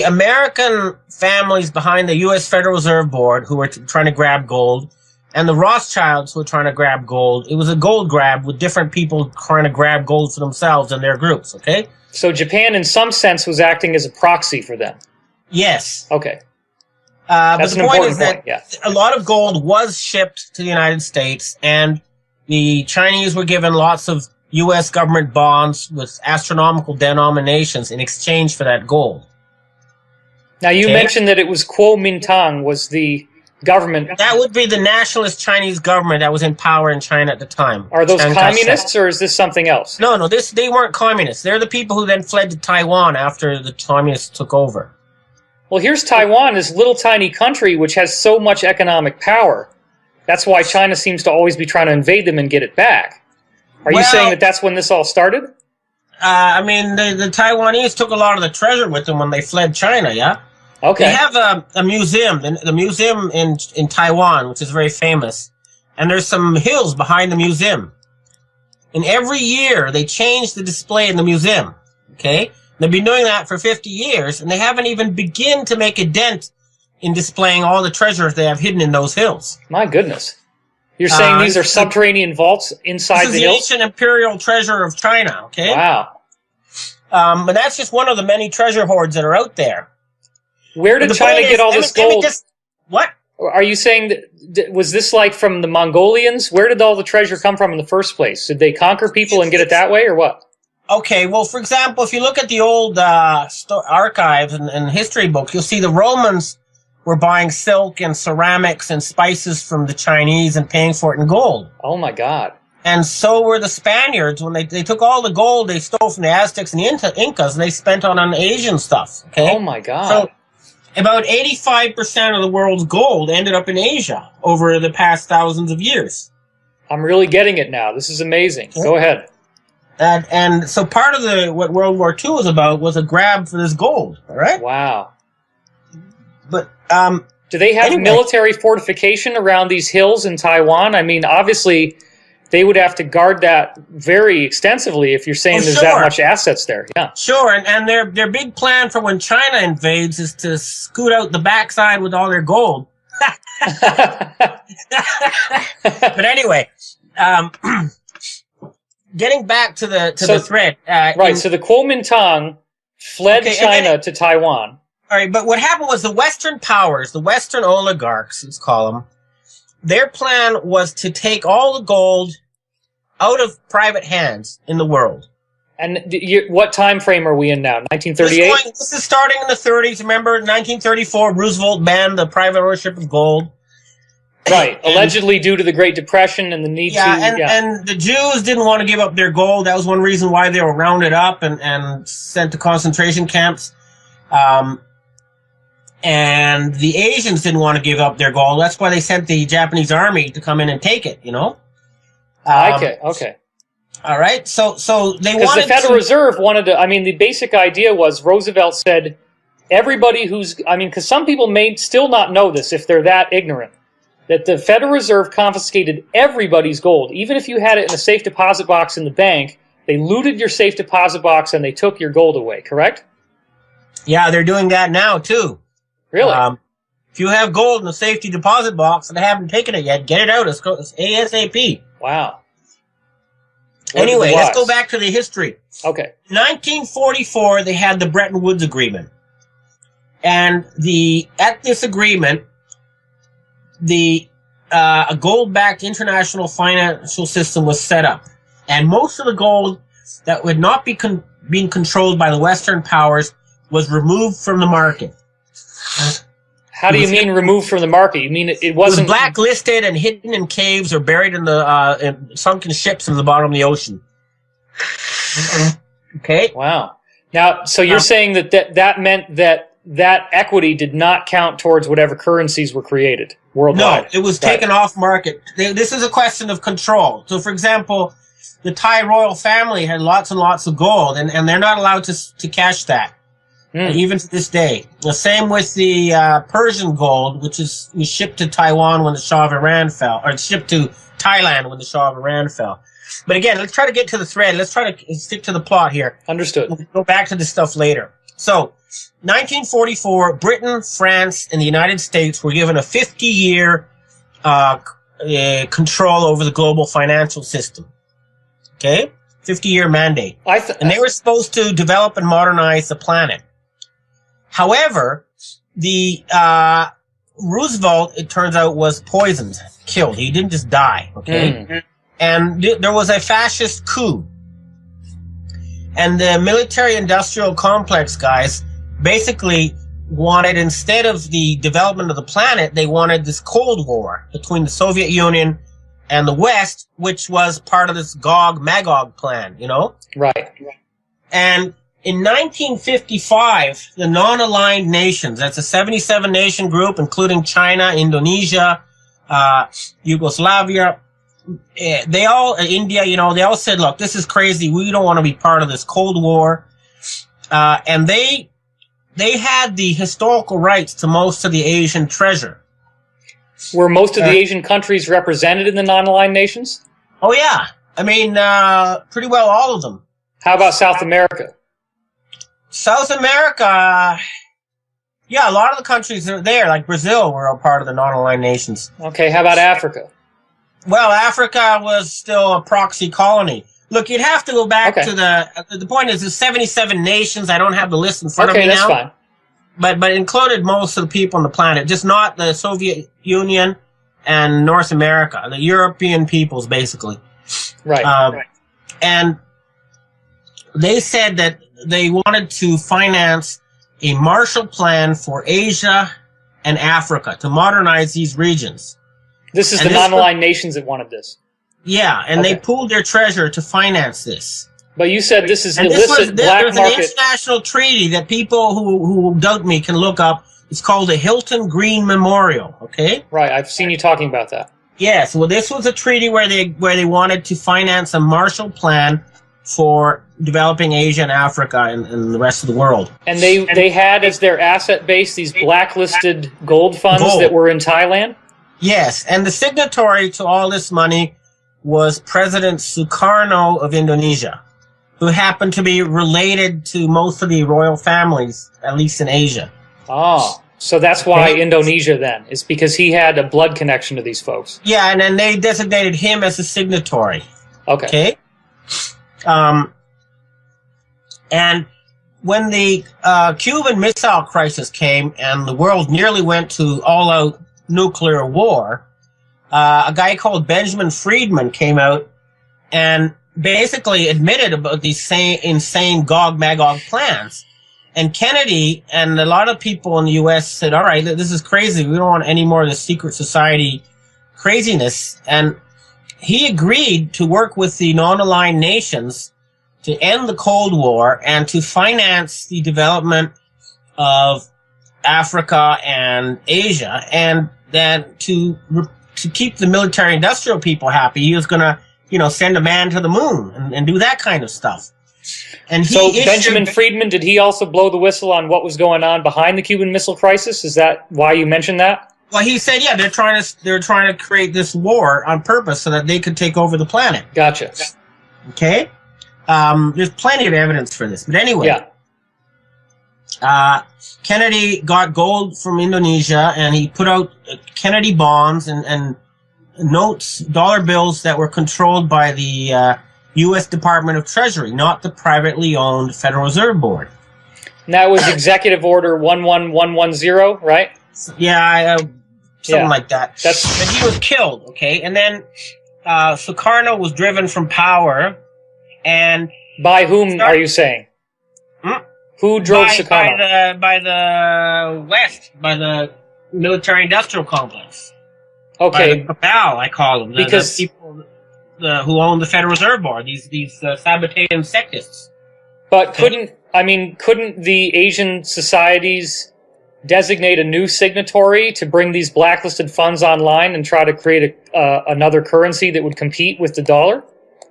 American families behind the U.S. Federal Reserve Board who were trying to grab gold, and the Rothschilds who were trying to grab gold. It was a gold grab with different people trying to grab gold for themselves and their groups, okay? So Japan, in some sense, was acting as a proxy for them. Yes. Okay. But That's the an point important is that point, yeah. a lot of gold was shipped to the United States, and the Chinese were given lots of U.S. government bonds with astronomical denominations in exchange for that gold. Now, you Okay. mentioned that it was Kuomintang was the government. That would be the nationalist Chinese government that was in power in China at the time. Are those Chiang Kai-shek. communists, or is this something else? No, they weren't communists. They're the people who then fled to Taiwan after the communists took over. Well, here's Taiwan, this little tiny country which has so much economic power. That's why China seems to always be trying to invade them and get it back. Are you saying that that's when this all started? I mean, the Taiwanese took a lot of the treasure with them when they fled China, yeah? Okay. They have a museum, the museum in Taiwan, which is very famous. And there's some hills behind the museum. And every year, they change the display in the museum, okay? They've been doing that for 50 years, and they haven't even begun to make a dent in displaying all the treasures they have hidden in those hills. My goodness. You're saying these are subterranean vaults inside the hills? This is the ancient imperial treasure of China, okay? Wow. But that's just one of the many treasure hoards that are out there. Where did China get all this gold? What? Are you saying that, was this like from the Mongolians? Where did all the treasure come from in the first place? Did they conquer people and get it that way, or what? Okay, well, for example, if you look at the old archives and history books, you'll see the Romans were buying silk and ceramics and spices from the Chinese and paying for it in gold. Oh, my God. And so were the Spaniards. When they took all the gold they stole from the Aztecs and the Incas, and they spent on Asian stuff. Okay? Oh, my God. So about 85% of the world's gold ended up in Asia over the past thousands of years. I'm really getting it now. This is amazing. Okay. Go ahead. And so part of what World War II was about was a grab for this gold. All right? Wow. But do they have military fortification around these hills in Taiwan? I mean, obviously, they would have to guard that very extensively if you're saying there's that much assets there. Yeah. Sure, and their big plan for when China invades is to scoot out the backside with all their gold. But anyway, getting back to the thread. Right, so the Kuomintang fled China to Taiwan. All right, but what happened was the Western powers, the Western oligarchs, let's call them, their plan was to take all the gold out of private hands in the world. And what time frame are we in now? 1938? This is starting in the 30s. Remember, 1934, Roosevelt banned the private ownership of gold. Right, allegedly due to the Great Depression and the need to... And the Jews didn't want to give up their gold. That was one reason why they were rounded up and sent to concentration camps. And the Asians didn't want to give up their gold. That's why they sent the Japanese army to come in and take it, you know? Okay. All right, so they wanted because the Federal Reserve wanted to... I mean, the basic idea was Roosevelt said, everybody who's... I mean, because some people may still not know this if they're that ignorant, that the Federal Reserve confiscated everybody's gold. Even if you had it in a safe deposit box in the bank, they looted your safe deposit box and they took your gold away, correct? Yeah, they're doing that now, too. Really? If you have gold in a safety deposit box and they haven't taken it yet, get it out. It's ASAP. Wow. Anyway, let's go back to the history. Okay. 1944, they had the Bretton Woods Agreement. And at this agreement, a gold-backed international financial system was set up. And most of the gold that would not be being controlled by the Western powers was removed from the market. How do you mean removed from the market? You mean it wasn't... It was blacklisted and hidden in caves or buried in the sunken ships in the bottom of the ocean. Okay? Wow. Now, so you're saying that meant that equity did not count towards whatever currencies were created worldwide? No, it was taken off market. This is a question of control. So, for example, the Thai royal family had lots and lots of gold, and they're not allowed to cash that. Even to this day. The same with the Persian gold, which was shipped to Taiwan when the Shah of Iran fell, or shipped to Thailand when the Shah of Iran fell. But again, let's try to get to the thread. Let's try to stick to the plot here. Understood. We'll go back to this stuff later. So, 1944, Britain, France, and the United States were given a 50-year control over the global financial system. Okay? 50-year mandate. And they were supposed to develop and modernize the planet. However, the Roosevelt, it turns out, was poisoned, killed. He didn't just die, okay? And there was a fascist coup. And the military-industrial complex guys basically wanted, instead of the development of the planet, they wanted this Cold War between the Soviet Union and the West, which was part of this Gog-Magog plan, you know? Right. And in 1955, the non-aligned nations, that's a 77-nation group, including China, Indonesia, Yugoslavia, they all, India, you know, they all said, look, this is crazy. We don't want to be part of this Cold War. And they had the historical rights to most of the Asian treasure. Were most of the Asian countries represented in the non-aligned nations? Oh, yeah. I mean, pretty well all of them. How about South America? South America, yeah, a lot of the countries are there, like Brazil, were a part of the non-aligned nations. Okay, how about Africa? Well, Africa was still a proxy colony. Look, you'd have to go back to the point is, there's 77 nations. I don't have the list in front of me now. Okay, that's fine. But it included most of the people on the planet, just not the Soviet Union and North America, the European peoples, basically. Right. And they said that they wanted to finance a Marshall Plan for Asia and Africa to modernize these regions. This is the non-aligned nations that wanted this. Yeah, and they pooled their treasure to finance this. But you said this is illicit black market. There's an international treaty that people who doubt me can look up. It's called the Hilton Green Memorial, okay? Right, I've seen you talking about that. Yes, well, this was a treaty where they wanted to finance a Marshall Plan for developing Asia and Africa and the rest of the world. And they had as their asset base these blacklisted gold funds that were in Thailand? Yes, and the signatory to all this money was President Sukarno of Indonesia, who happened to be related to most of the royal families, at least in Asia. Oh, so that's why Indonesia then. It's because he had a blood connection to these folks. Yeah, and then they designated him as a signatory. Okay. And when the Cuban Missile Crisis came and the world nearly went to all-out nuclear war, a guy called Benjamin Friedman came out and basically admitted about these insane Gog-Magog plans. And Kennedy and a lot of people in the U.S. said, all right, this is crazy. We don't want any more of this secret society craziness. And he agreed to work with the non-aligned nations to end the Cold War and to finance the development of Africa and Asia. And then to keep the military-industrial people happy, he was going to, send a man to the moon and do that kind of stuff. And so Benjamin Friedman, did he also blow the whistle on what was going on behind the Cuban Missile Crisis? Is that why you mentioned that? Well, he said, yeah, they're trying to create this war on purpose so that they could take over the planet. Gotcha. Okay? There's plenty of evidence for this. But anyway, Kennedy got gold from Indonesia, and he put out Kennedy bonds and notes, dollar bills that were controlled by the U.S. Department of Treasury, not the privately owned Federal Reserve Board. And that was Executive Order 11110, right? Yeah, something like that. And he was killed, okay? And then Sukarno was driven from power, and... By whom are you saying? Who drove Sukarno? By the West, by the military-industrial complex. Okay. By the cabal, I call them. Because... the people who own the Federal Reserve Board, these Sabbatean sectists. But couldn't the Asian societies designate a new signatory to bring these blacklisted funds online and try to create another currency that would compete with the dollar?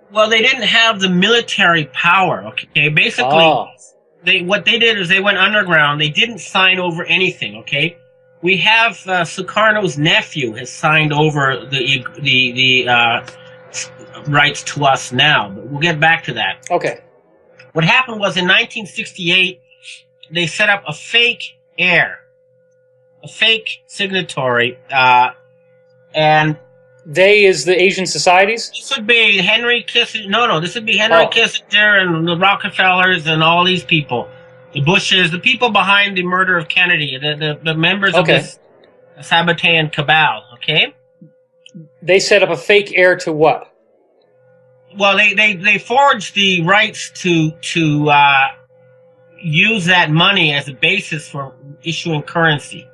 Well, they didn't have the military power, okay? Basically, what they did is they went underground. They didn't sign over anything, okay? We have Sukarno's nephew has signed over the rights to us now, but we'll get back to that. Okay. What happened was in 1968, they set up a fake heir, a fake signatory, and They is the Asian societies? This would be Henry Kissinger. No, this would be Henry Kissinger and the Rockefellers and all these people. The Bushes, the people behind the murder of Kennedy, the members of this Sabbatean cabal, okay? They set up a fake heir to what? Well, they forged the rights to use that money as a basis for issuing currency,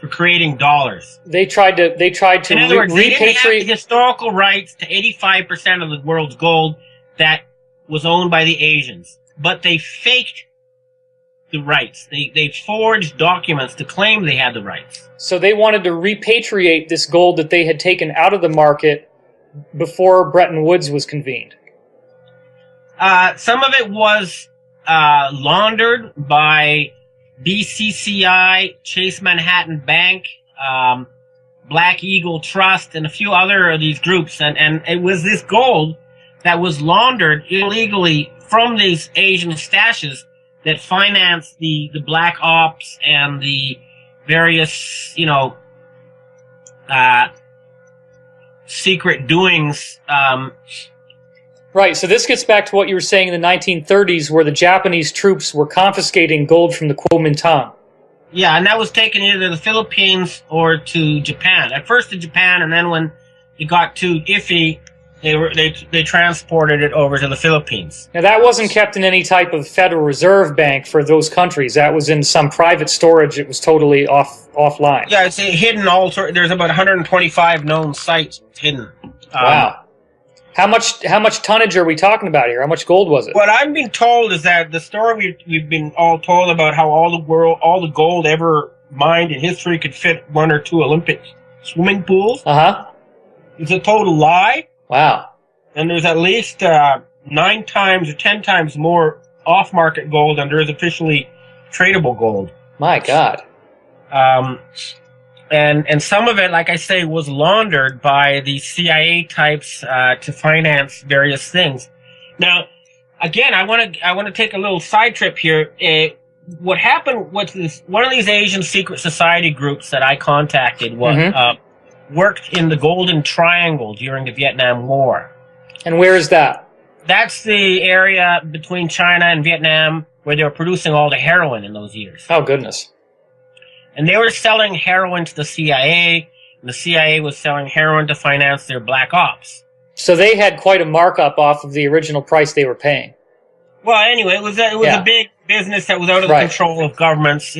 for creating dollars. They tried to in other words, they didn't have the historical rights to 85% of the world's gold that was owned by the Asians, but they faked the rights. They forged documents to claim they had the rights. So they wanted to repatriate this gold that they had taken out of the market before Bretton Woods was convened. Some of it was laundered by BCCI, Chase Manhattan Bank, Black Eagle Trust, and a few other of these groups. And it was this gold that was laundered illegally from these Asian stashes that financed the black ops and the various, secret doings. Right, so this gets back to what you were saying in the 1930s, where the Japanese troops were confiscating gold from the Kuomintang. Yeah, and that was taken either to the Philippines or to Japan. At first to Japan, and then when it got too iffy, they transported it over to the Philippines. Now that wasn't kept in any type of Federal Reserve bank for those countries. That was in some private storage. It was totally offline. Yeah, it's a hidden there's about 125 known sites hidden. Wow. How much tonnage are we talking about here? How much gold was it? What I've been told is that the story we've been all told about how all the gold ever mined in history could fit 1 or 2 Olympic swimming pools. Is a total lie. Wow. And there's at least 9 times or 10 times more off-market gold than there is officially tradable gold. My God. And some of it, like I say, was laundered by the CIA types to finance various things. Now, again, I want to take a little side trip here. What happened was one of these Asian secret society groups that I contacted was worked in the Golden Triangle during the Vietnam War. And where is that? That's the area between China and Vietnam where they were producing all the heroin in those years. Oh, goodness. And they were selling heroin to the CIA, and the CIA was selling heroin to finance their black ops. So they had quite a markup off of the original price they were paying. Well, anyway, it was a big business that was out of the control of governments,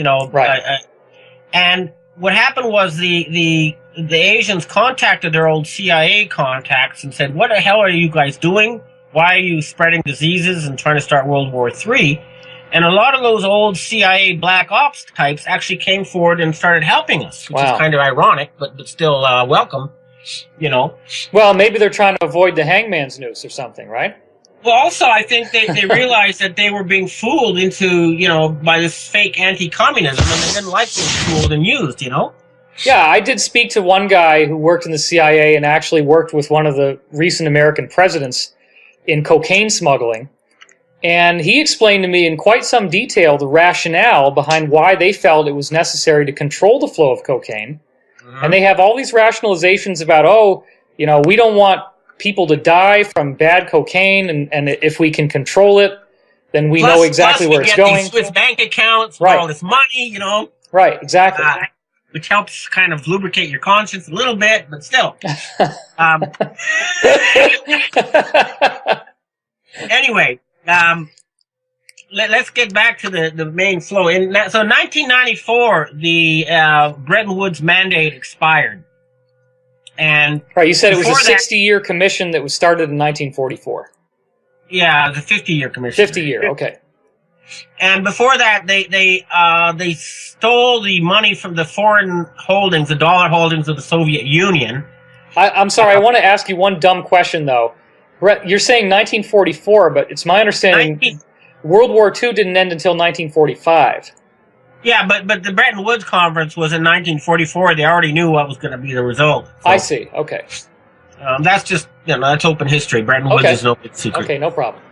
and what happened was the Asians contacted their old CIA contacts and said, "What the hell are you guys doing? Why are you spreading diseases and trying to start World War III?" And a lot of those old CIA black ops types actually came forward and started helping us, which is kind of ironic, but still welcome, Well, maybe they're trying to avoid the hangman's noose or something, right? Well, also, I think they realized that they were being fooled into, by this fake anti-communism, and they didn't like being fooled and used, Yeah, I did speak to one guy who worked in the CIA and actually worked with one of the recent American presidents in cocaine smuggling. And he explained to me in quite some detail the rationale behind why they felt it was necessary to control the flow of cocaine. And they have all these rationalizations about, we don't want people to die from bad cocaine, and if we can control it, then we know exactly where it's going. These Swiss bank accounts with all this money, Right, exactly. Which helps kind of lubricate your conscience a little bit, but still. Anyway, let's get back to the main flow. So in 1994, the Bretton Woods mandate expired. And you said it was a 60-year commission that was started in 1944. Yeah, the 50-year commission. 50-year, okay. And before that, they stole the money from the foreign holdings, the dollar holdings of the Soviet Union. I'm sorry, I want to ask you one dumb question, though. You're saying 1944, but it's my understanding World War II didn't end until 1945. Yeah, but the Bretton Woods Conference was in 1944. They already knew what was going to be the result. So, I see. Okay. That's just, that's open history. Bretton Woods is no big secret. Okay, no problem.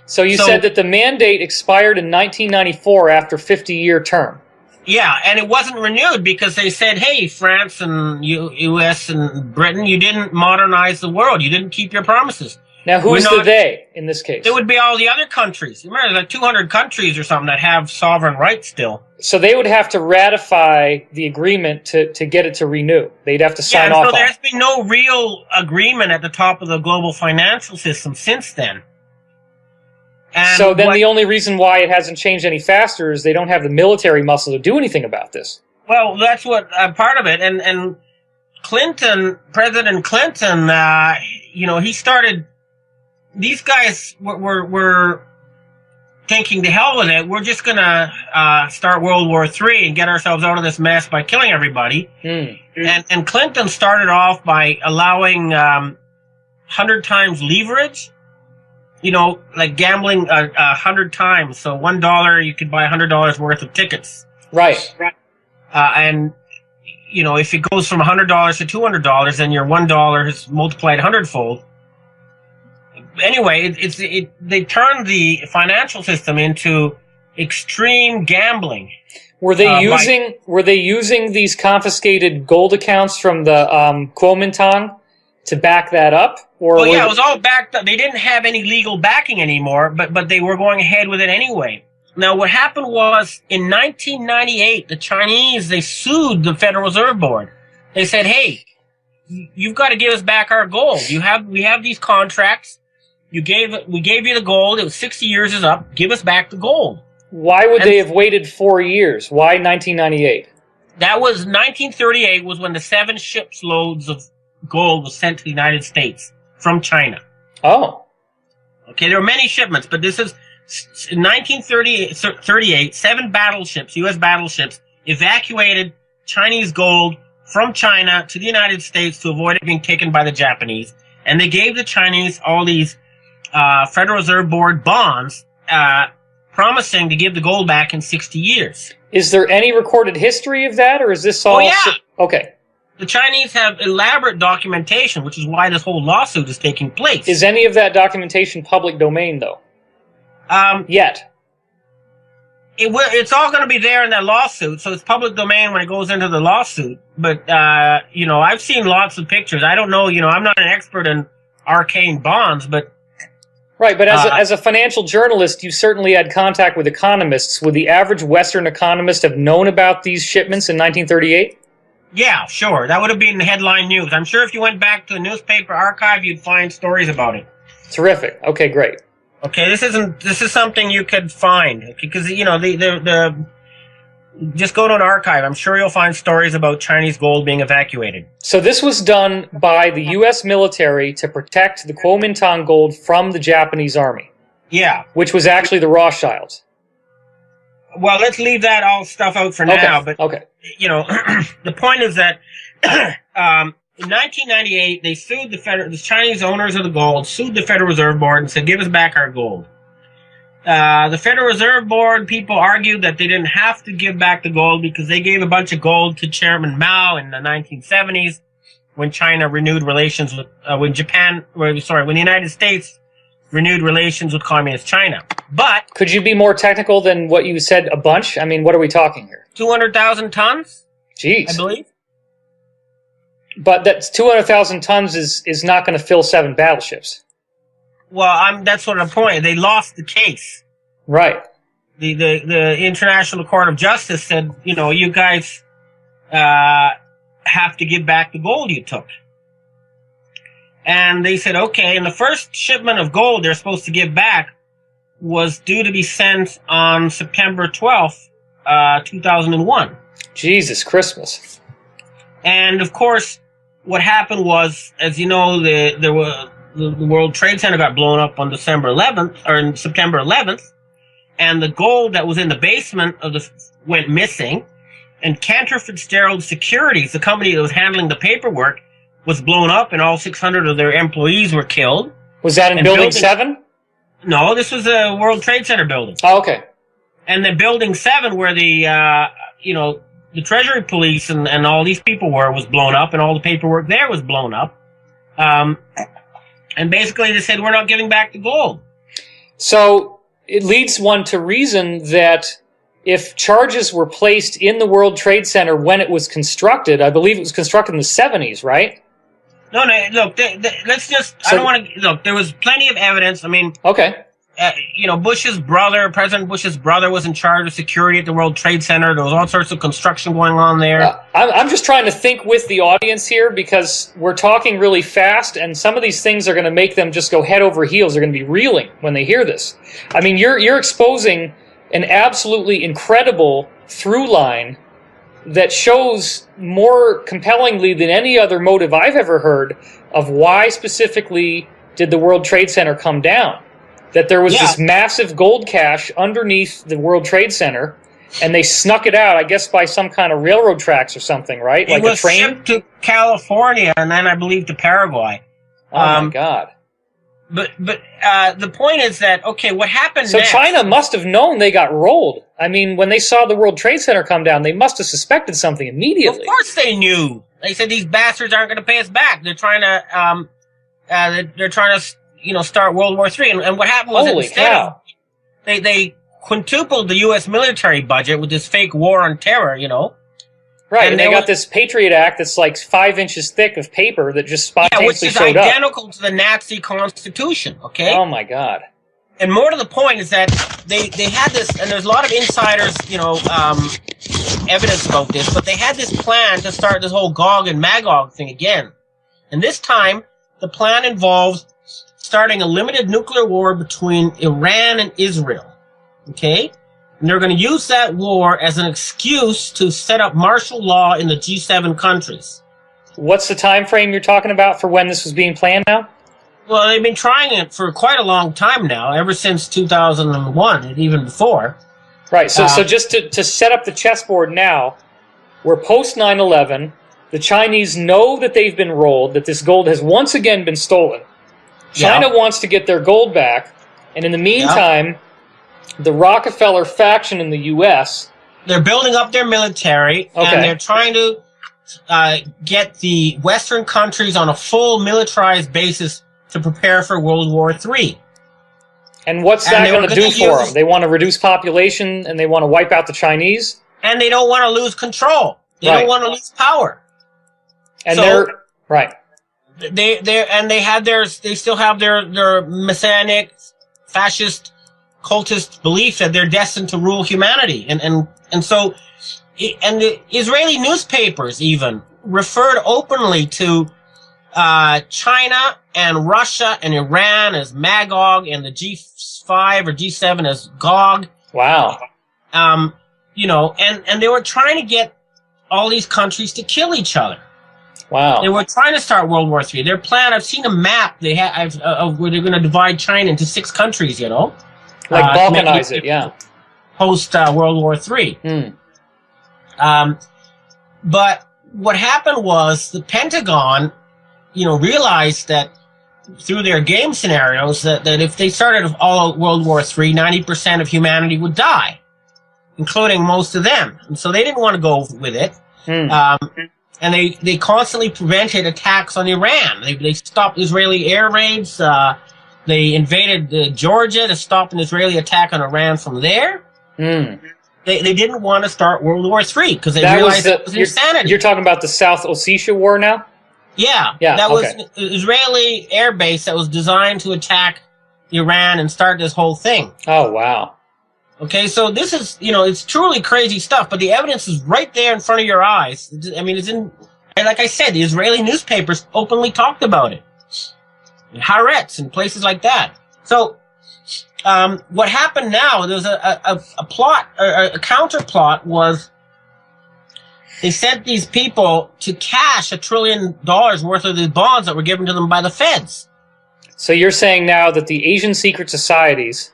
So you said that the mandate expired in 1994 after 50-year term. Yeah, and it wasn't renewed because they said, hey, France and U.S. and Britain, you didn't modernize the world. You didn't keep your promises. Now, who's the they in this case? It would be all the other countries. Remember, there's like 200 countries or something that have sovereign rights still. So they would have to ratify the agreement to get it to renew. They'd have to sign off on it. So there's been no real agreement at the top of the global financial system since then. And so then the only reason why it hasn't changed any faster is they don't have the military muscle to do anything about this. Well, that's what part of it. And Clinton, President Clinton, he started. These guys were thinking, to hell with it. We're just gonna start World War III and get ourselves out of this mess by killing everybody. And Clinton started off by allowing 100 times leverage. Like gambling 100 times. So $1 you could buy $100 worth of tickets. Right. And if it goes from $100 to $200, then your $1 is multiplied 100-fold. Anyway, they turned the financial system into extreme gambling. Were they using these confiscated gold accounts from the Kuomintang to back that up? Or it was all backed up. They didn't have any legal backing anymore, but they were going ahead with it anyway. Now, what happened was, in 1998, the Chinese, they sued the Federal Reserve Board. They said, hey, you've got to give us back our gold. We have these contracts. We gave you the gold. It was 60 years is up. Give us back the gold. Why would they have waited 4 years? Why 1998? That was 1938 was when the 7 ships loads of gold was sent to the United States from China. Oh. Okay, there were many shipments, but this is in 1938, 7 battleships, U.S. battleships, evacuated Chinese gold from China to the United States to avoid it being taken by the Japanese. And they gave the Chinese all these Federal Reserve Board bonds promising to give the gold back in 60 years. Is there any recorded history of that, or is this all... Oh, yeah. Okay. The Chinese have elaborate documentation, which is why this whole lawsuit is taking place. Is any of that documentation public domain, though? Yet. It's all going to be there in that lawsuit, so it's public domain when it goes into the lawsuit. But, I've seen lots of pictures. I don't know, I'm not an expert in arcane bonds, but... Right, but as a financial journalist, you certainly had contact with economists. Would the average Western economist have known about these shipments in 1938? Yeah, sure. That would have been headline news. I'm sure if you went back to the newspaper archive, you'd find stories about it. Terrific. Okay, great. Okay, this is something you could find, because just go to an archive. I'm sure you'll find stories about Chinese gold being evacuated. So this was done by the U.S. military to protect the Kuomintang gold from the Japanese army. Yeah. Which was actually the Rothschilds. Well, let's leave that all stuff out for now. But the point is that in 1998 they sued the Chinese owners of the gold, sued the Federal Reserve Board and said, "Give us back our gold." The Federal Reserve Board people argued that they didn't have to give back the gold because they gave a bunch of gold to Chairman Mao in the 1970s when China renewed relations with when the United States renewed relations with communist China. But could you be more technical than what you said? A bunch? I mean, what are we talking here? 200,000 tons. Jeez, I believe. But that's 200,000 tons is not going to fill 7 battleships. Well, that's what I'm pointing. They lost the case. Right. The International Court of Justice said, you guys have to give back the gold you took. And they said, okay, and the first shipment of gold they're supposed to give back was due to be sent on September 12th, 2001. Jesus Christmas. And, of course, what happened was, as you know, the World Trade Center got blown up on September 11th, and the gold that was in the basement went missing, and Cantor Fitzgerald Securities, the company that was handling the paperwork, was blown up, and all 600 of their employees were killed. Was that in Building 7? No, this was a World Trade Center building. Oh, okay. And the Building 7, where the Treasury Police and all these people was blown up, and all the paperwork there was blown up. And basically they said, we're not giving back the gold. So it leads one to reason that if charges were placed in the World Trade Center when it was constructed. I believe it was constructed in the 70s, right? No, look, let's just, I don't want to, look, there was plenty of evidence. I mean, okay. Bush's brother, President Bush's brother, was in charge of security at the World Trade Center. There was all sorts of construction going on there. I'm just trying to think with the audience here, because we're talking really fast, and some of these things are going to make them just go head over heels. They're going to be reeling when they hear this. I mean, you're exposing an absolutely incredible through line that shows more compellingly than any other motive I've ever heard of why specifically did the World Trade Center come down. That there was this massive gold cache underneath the World Trade Center, and they snuck it out, I guess, by some kind of railroad tracks or something, right? It was shipped to California and then, I believe, to Paraguay. Oh, my God. But the point is that, okay, what happened next? So China must have known they got rolled. I mean, when they saw the World Trade Center come down, they must have suspected something immediately. Of course they knew. They said these bastards aren't going to pay us back. They're trying to, start World War III. And what happened was that instead they quintupled the U.S. military budget with this fake war on terror, Right, and they got this Patriot Act that's like 5 inches thick of paper that just spontaneously showed up. Which is identical to the Nazi Constitution, okay? Oh, my God. And more to the point is that they had this, and there's a lot of insiders, evidence about this, but they had this plan to start this whole Gog and Magog thing again. And this time, the plan involves starting a limited nuclear war between Iran and Israel, okay? And they're going to use that war as an excuse to set up martial law in the G7 countries. What's the time frame you're talking about for when this was being planned now? Well, they've been trying it for quite a long time now, ever since 2001, and even before. Right, so just to set up the chessboard now, we're post 9/11, the Chinese know that they've been rolled, that this gold has once again been stolen. China wants to get their gold back, and in the meantime, the Rockefeller faction in the U.S. They're building up their military, and they're trying to get the Western countries on a full militarized basis to prepare for World War III. And what's that going to do for them? They want to reduce population, and they want to wipe out the Chinese? And they don't want to lose control. They don't want to lose power. And they still have their messianic, fascist, cultist belief that they're destined to rule humanity. And so the Israeli newspapers even referred openly to China and Russia and Iran as Magog and the G5 or G7 as Gog. Wow. And they were trying to get all these countries to kill each other. Wow. They were trying to start World War III. Their plan, I've seen a map they have of where they're going to divide China into 6 countries, Like balkanize it, Post World War III. But what happened was the Pentagon, realized that through their game scenarios that if they started all World War III, 90% of humanity would die, including most of them. And so they didn't want to go with it. And they constantly prevented attacks on Iran. They stopped Israeli air raids. They invaded Georgia to stop an Israeli attack on Iran from there. They didn't want to start World War III because they realized it was insanity. You're talking about the South Ossetia War now? Yeah. That was an Israeli air base that was designed to attack Iran and start this whole thing. Oh, wow. Okay, so this is, it's truly crazy stuff, but the evidence is right there in front of your eyes. I mean, and like I said, the Israeli newspapers openly talked about it. In Haaretz and places like that. So, what happened now, there's a plot, a counter plot was they sent these people to cash $1 trillion worth of these bonds that were given to them by the feds. So you're saying now that the Asian secret societies,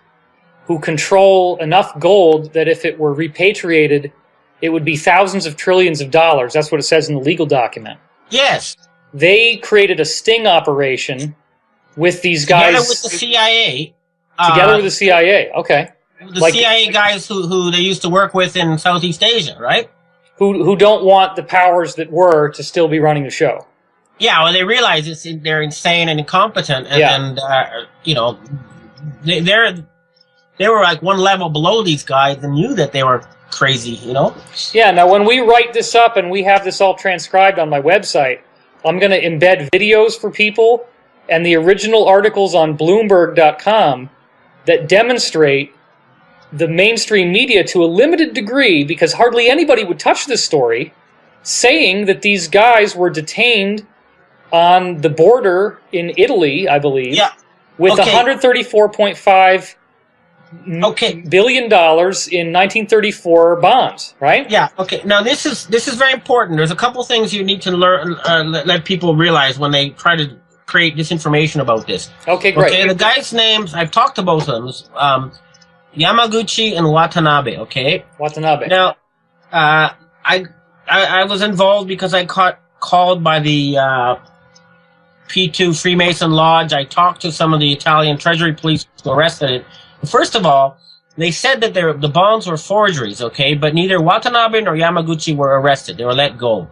who control enough gold that if it were repatriated, it would be thousands of trillions of dollars. That's what it says in the legal document. Yes. They created a sting operation with these guys. Together with the CIA. Together with the CIA, okay. The CIA guys who they used to work with in Southeast Asia, right? Who don't want the powers that were to still be running the show. Yeah, well, they realize they're insane and incompetent, they were like one level below these guys and knew that they were crazy, you know? Yeah, now when we write this up and we have this all transcribed on my website, I'm going to embed videos for people and the original articles on Bloomberg.com that demonstrate the mainstream media to a limited degree, because hardly anybody would touch this story, saying that these guys were detained on the border in Italy, I believe, with $134.5 billion in 1934 bonds, right? Yeah. Okay. Now this is very important. There's a couple things you need to learn, let people realize when they try to create this information about this. Okay, great. Okay. The guys' names, I've talked to both of them, Yamaguchi and Watanabe. Okay. Watanabe. Now, I was involved because I called by the P2 Freemason Lodge. I talked to some of the Italian Treasury police who arrested it. First of all, they said that the bonds were forgeries, okay, but neither Watanabe nor Yamaguchi were arrested. They were let go.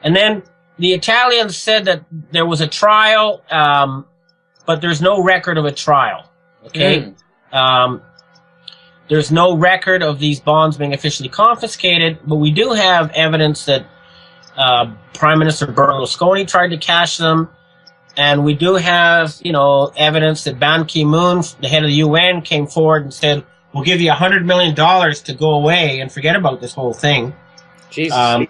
And then the Italians said that there was a trial, but there's no record of a trial, okay? There's no record of these bonds being officially confiscated, but we do have evidence that Prime Minister Berlusconi tried to cash them. And we do have, evidence that Ban Ki-moon, the head of the UN, came forward and said, we'll give you $100 million to go away and forget about this whole thing. Jesus.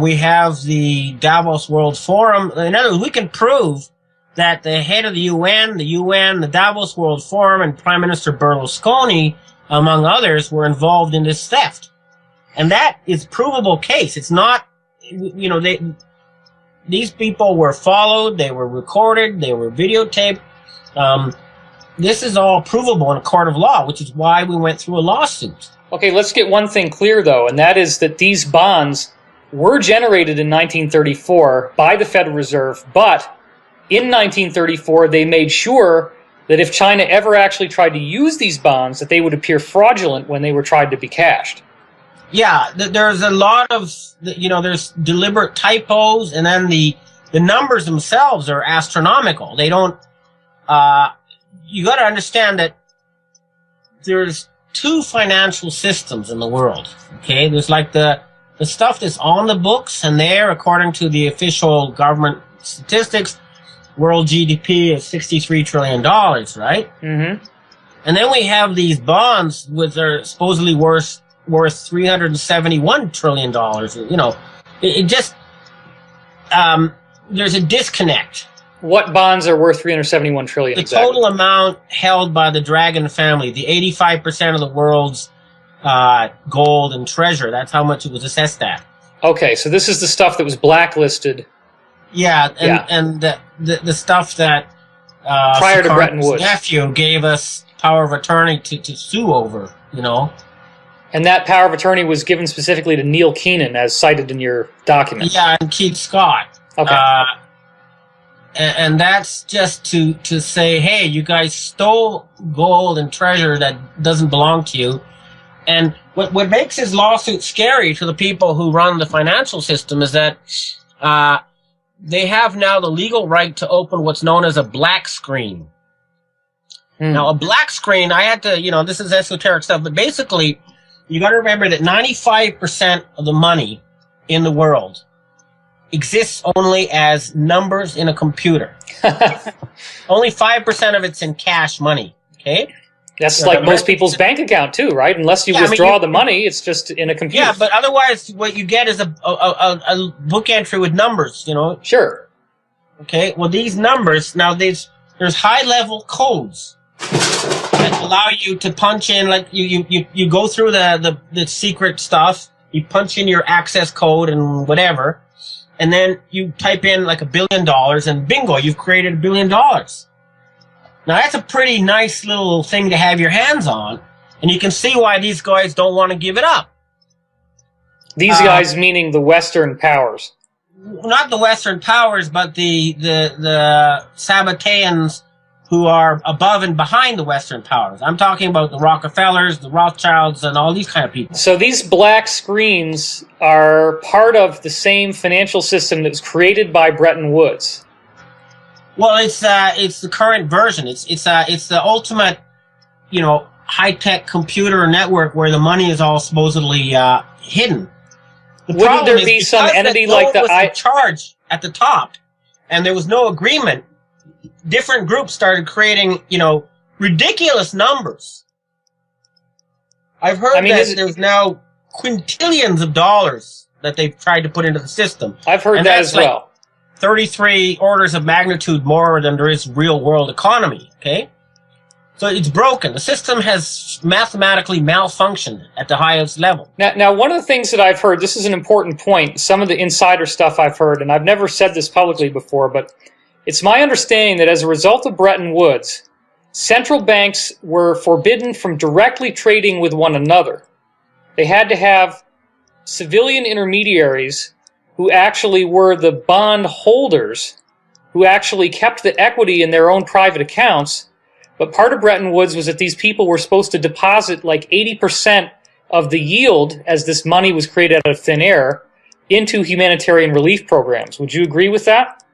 We have the Davos World Forum. In other words, we can prove that the head of the UN, the Davos World Forum, and Prime Minister Berlusconi, among others, were involved in this theft. And that is a provable case. It's not, these people were followed, they were recorded, they were videotaped. This is all provable in a court of law, which is why we went through a lawsuit. Okay, let's get one thing clear, though, and that is that these bonds were generated in 1934 by the Federal Reserve, but in 1934 they made sure that if China ever actually tried to use these bonds, that they would appear fraudulent when they were tried to be cashed. Yeah, there's a lot of, there's deliberate typos, and then the numbers themselves are astronomical. They don't, you got to understand that there's two financial systems in the world, okay? There's like the stuff that's on the books, and there, according to the official government statistics, world GDP is $63 trillion, right? Mm-hmm. And then we have these bonds which are supposedly worth $371 trillion. It just, there's a disconnect. What bonds are worth $371 trillion? The total amount held by the Dragon family, the 85% of the world's gold and treasure, that's how much it was assessed at. Okay, so this is the stuff that was blacklisted. Yeah, and the stuff that prior to Bretton Woods, nephew gave us power of attorney to sue over, And that power of attorney was given specifically to Neil Keenan, as cited in your document. Yeah, and Keith Scott. Okay. And that's just to say, hey, you guys stole gold and treasure that doesn't belong to you. And what makes his lawsuit scary to the people who run the financial system is that they have now the legal right to open what's known as a black screen. Now, a black screen, I had to, this is esoteric stuff, but basically, you got to remember that 95% of the money in the world exists only as numbers in a computer. Only 5% of it's in cash money, okay? That's like most people's bank account too, right? Unless you withdraw the money, it's just in a computer. Yeah, but otherwise what you get is a book entry with numbers, Sure. Okay, well these numbers, now there's high-level codes that allow you to punch in, like you go through the secret stuff, you punch in your access code and whatever, and then you type in like $1 billion and bingo, you've created $1 billion. Now that's a pretty nice little thing to have your hands on, and you can see why these guys don't want to give it up. These guys meaning the Western powers. Not the Western powers, but the Sabbateans who are above and behind the Western powers. I'm talking about the Rockefellers, the Rothschilds, and all these kind of people. So these black screens are part of the same financial system that was created by Bretton Woods. Well, it's the current version. It's the ultimate, high-tech computer network where the money is all supposedly hidden. Wouldn't there be some entity like the in charge at the top, and there was no agreement? Different groups started creating, ridiculous numbers. I've heard that there's now quintillions of dollars that they've tried to put into the system. I've heard that as well. 33 orders of magnitude more than there is real world economy, okay? So it's broken. The system has mathematically malfunctioned at the highest level. Now, one of the things that I've heard, this is an important point, some of the insider stuff I've heard, and I've never said this publicly before, but it's my understanding that as a result of Bretton Woods, central banks were forbidden from directly trading with one another. They had to have civilian intermediaries who actually were the bond holders, who actually kept the equity in their own private accounts. But part of Bretton Woods was that these people were supposed to deposit like 80% of the yield, as this money was created out of thin air, into humanitarian relief programs. Would you agree with that?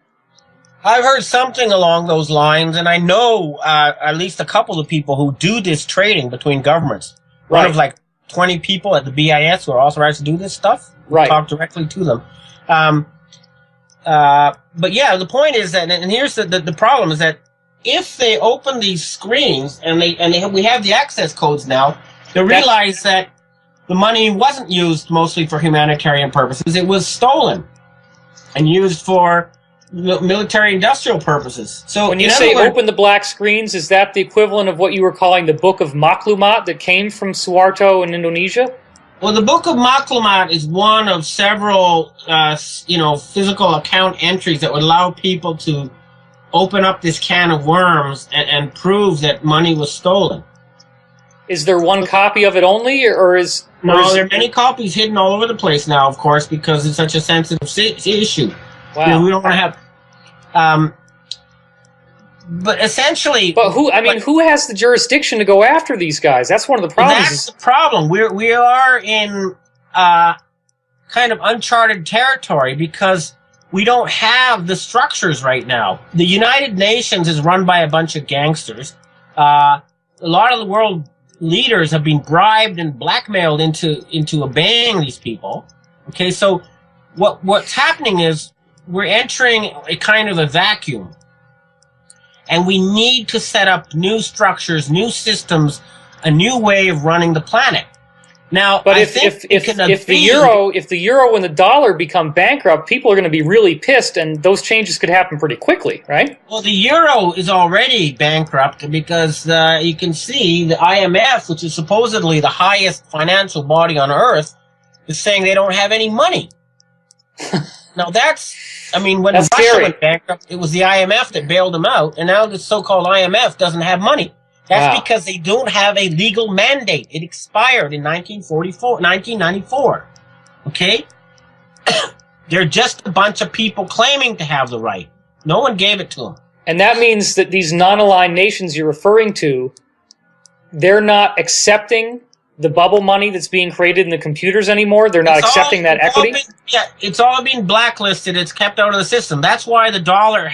I've heard something along those lines, and I know at least a couple of people who do this trading between governments. Right. One of like 20 people at the BIS who are authorized to do this stuff. Right. Talk directly to them. But yeah, the point is that, and here's the problem is that if they open these screens and we have the access codes now, they realize that the money wasn't used mostly for humanitarian purposes. It was stolen and used for military-industrial purposes. So when you say open the black screens, is that the equivalent of what you were calling the Book of Maklumat that came from Suharto in Indonesia? Well, the Book of Maklumat is one of several, physical account entries that would allow people to open up this can of worms and prove that money was stolen. Is there one copy of it only, or is... No, there are many copies hidden all over the place now, of course, because it's such a sensitive issue. Wow. We don't want to have... but essentially... But who has the jurisdiction to go after these guys? That's one of the problems. That's the problem. We are in kind of uncharted territory because we don't have the structures right now. The United Nations is run by a bunch of gangsters. A lot of the world leaders have been bribed and blackmailed into obeying these people. Okay, so what's happening is we're entering a kind of a vacuum. And we need to set up new structures, new systems, a new way of running the planet. Now, but if the euro and the dollar become bankrupt, people are going to be really pissed, and those changes could happen pretty quickly, right? Well, the euro is already bankrupt because you can see the IMF, which is supposedly the highest financial body on earth, is saying they don't have any money. Now when Russia went bankrupt, it was the IMF that bailed them out, and now the so-called IMF doesn't have money. That's because they don't have a legal mandate. It expired in 1994. Okay? They're just a bunch of people claiming to have the right. No one gave it to them. And that means that these non-aligned nations you're referring to, they're not accepting the bubble money that's being created in the computers anymore? They're not accepting that equity? It's all been blacklisted. It's kept out of the system. That's why the dollar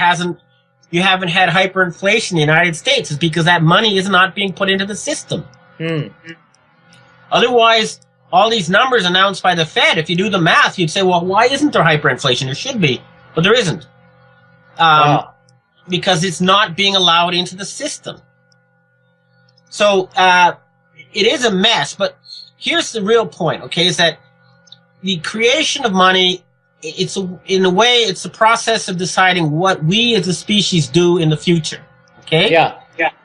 you haven't had hyperinflation in the United States, is because that money is not being put into the system. Otherwise, all these numbers announced by the Fed, if you do the math, you'd say, well, why isn't there hyperinflation? There should be, but there isn't. Because it's not being allowed into the system. So, it is a mess, but here's the real point, okay, is that the creation of money, in a way, it's the process of deciding what we as a species do in the future, okay? Yeah.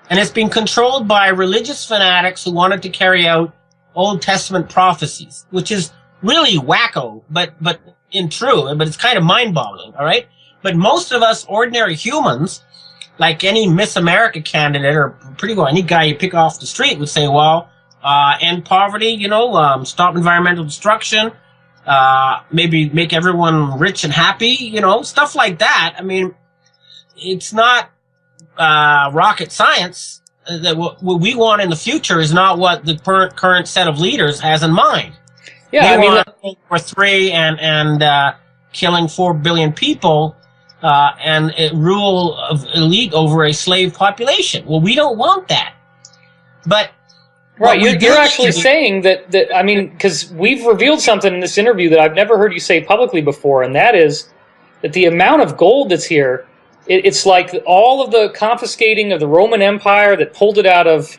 And it's been controlled by religious fanatics who wanted to carry out Old Testament prophecies, which is really wacko, but it's kind of mind-boggling, all right? But most of us ordinary humans, like any Miss America candidate, or pretty well any guy you pick off the street, would say, well, end poverty, stop environmental destruction, maybe make everyone rich and happy, stuff like that. I mean, it's not rocket science. That what we want in the future is not what the current set of leaders has in mind. Yeah, they want World War III and killing 4 billion people and a rule of elite over a slave population. Well, we don't want that. But Right, you're actually saying that I mean, because we've revealed something in this interview that I've never heard you say publicly before, and that is that the amount of gold that's here, it's like all of the confiscating of the Roman Empire that pulled it out of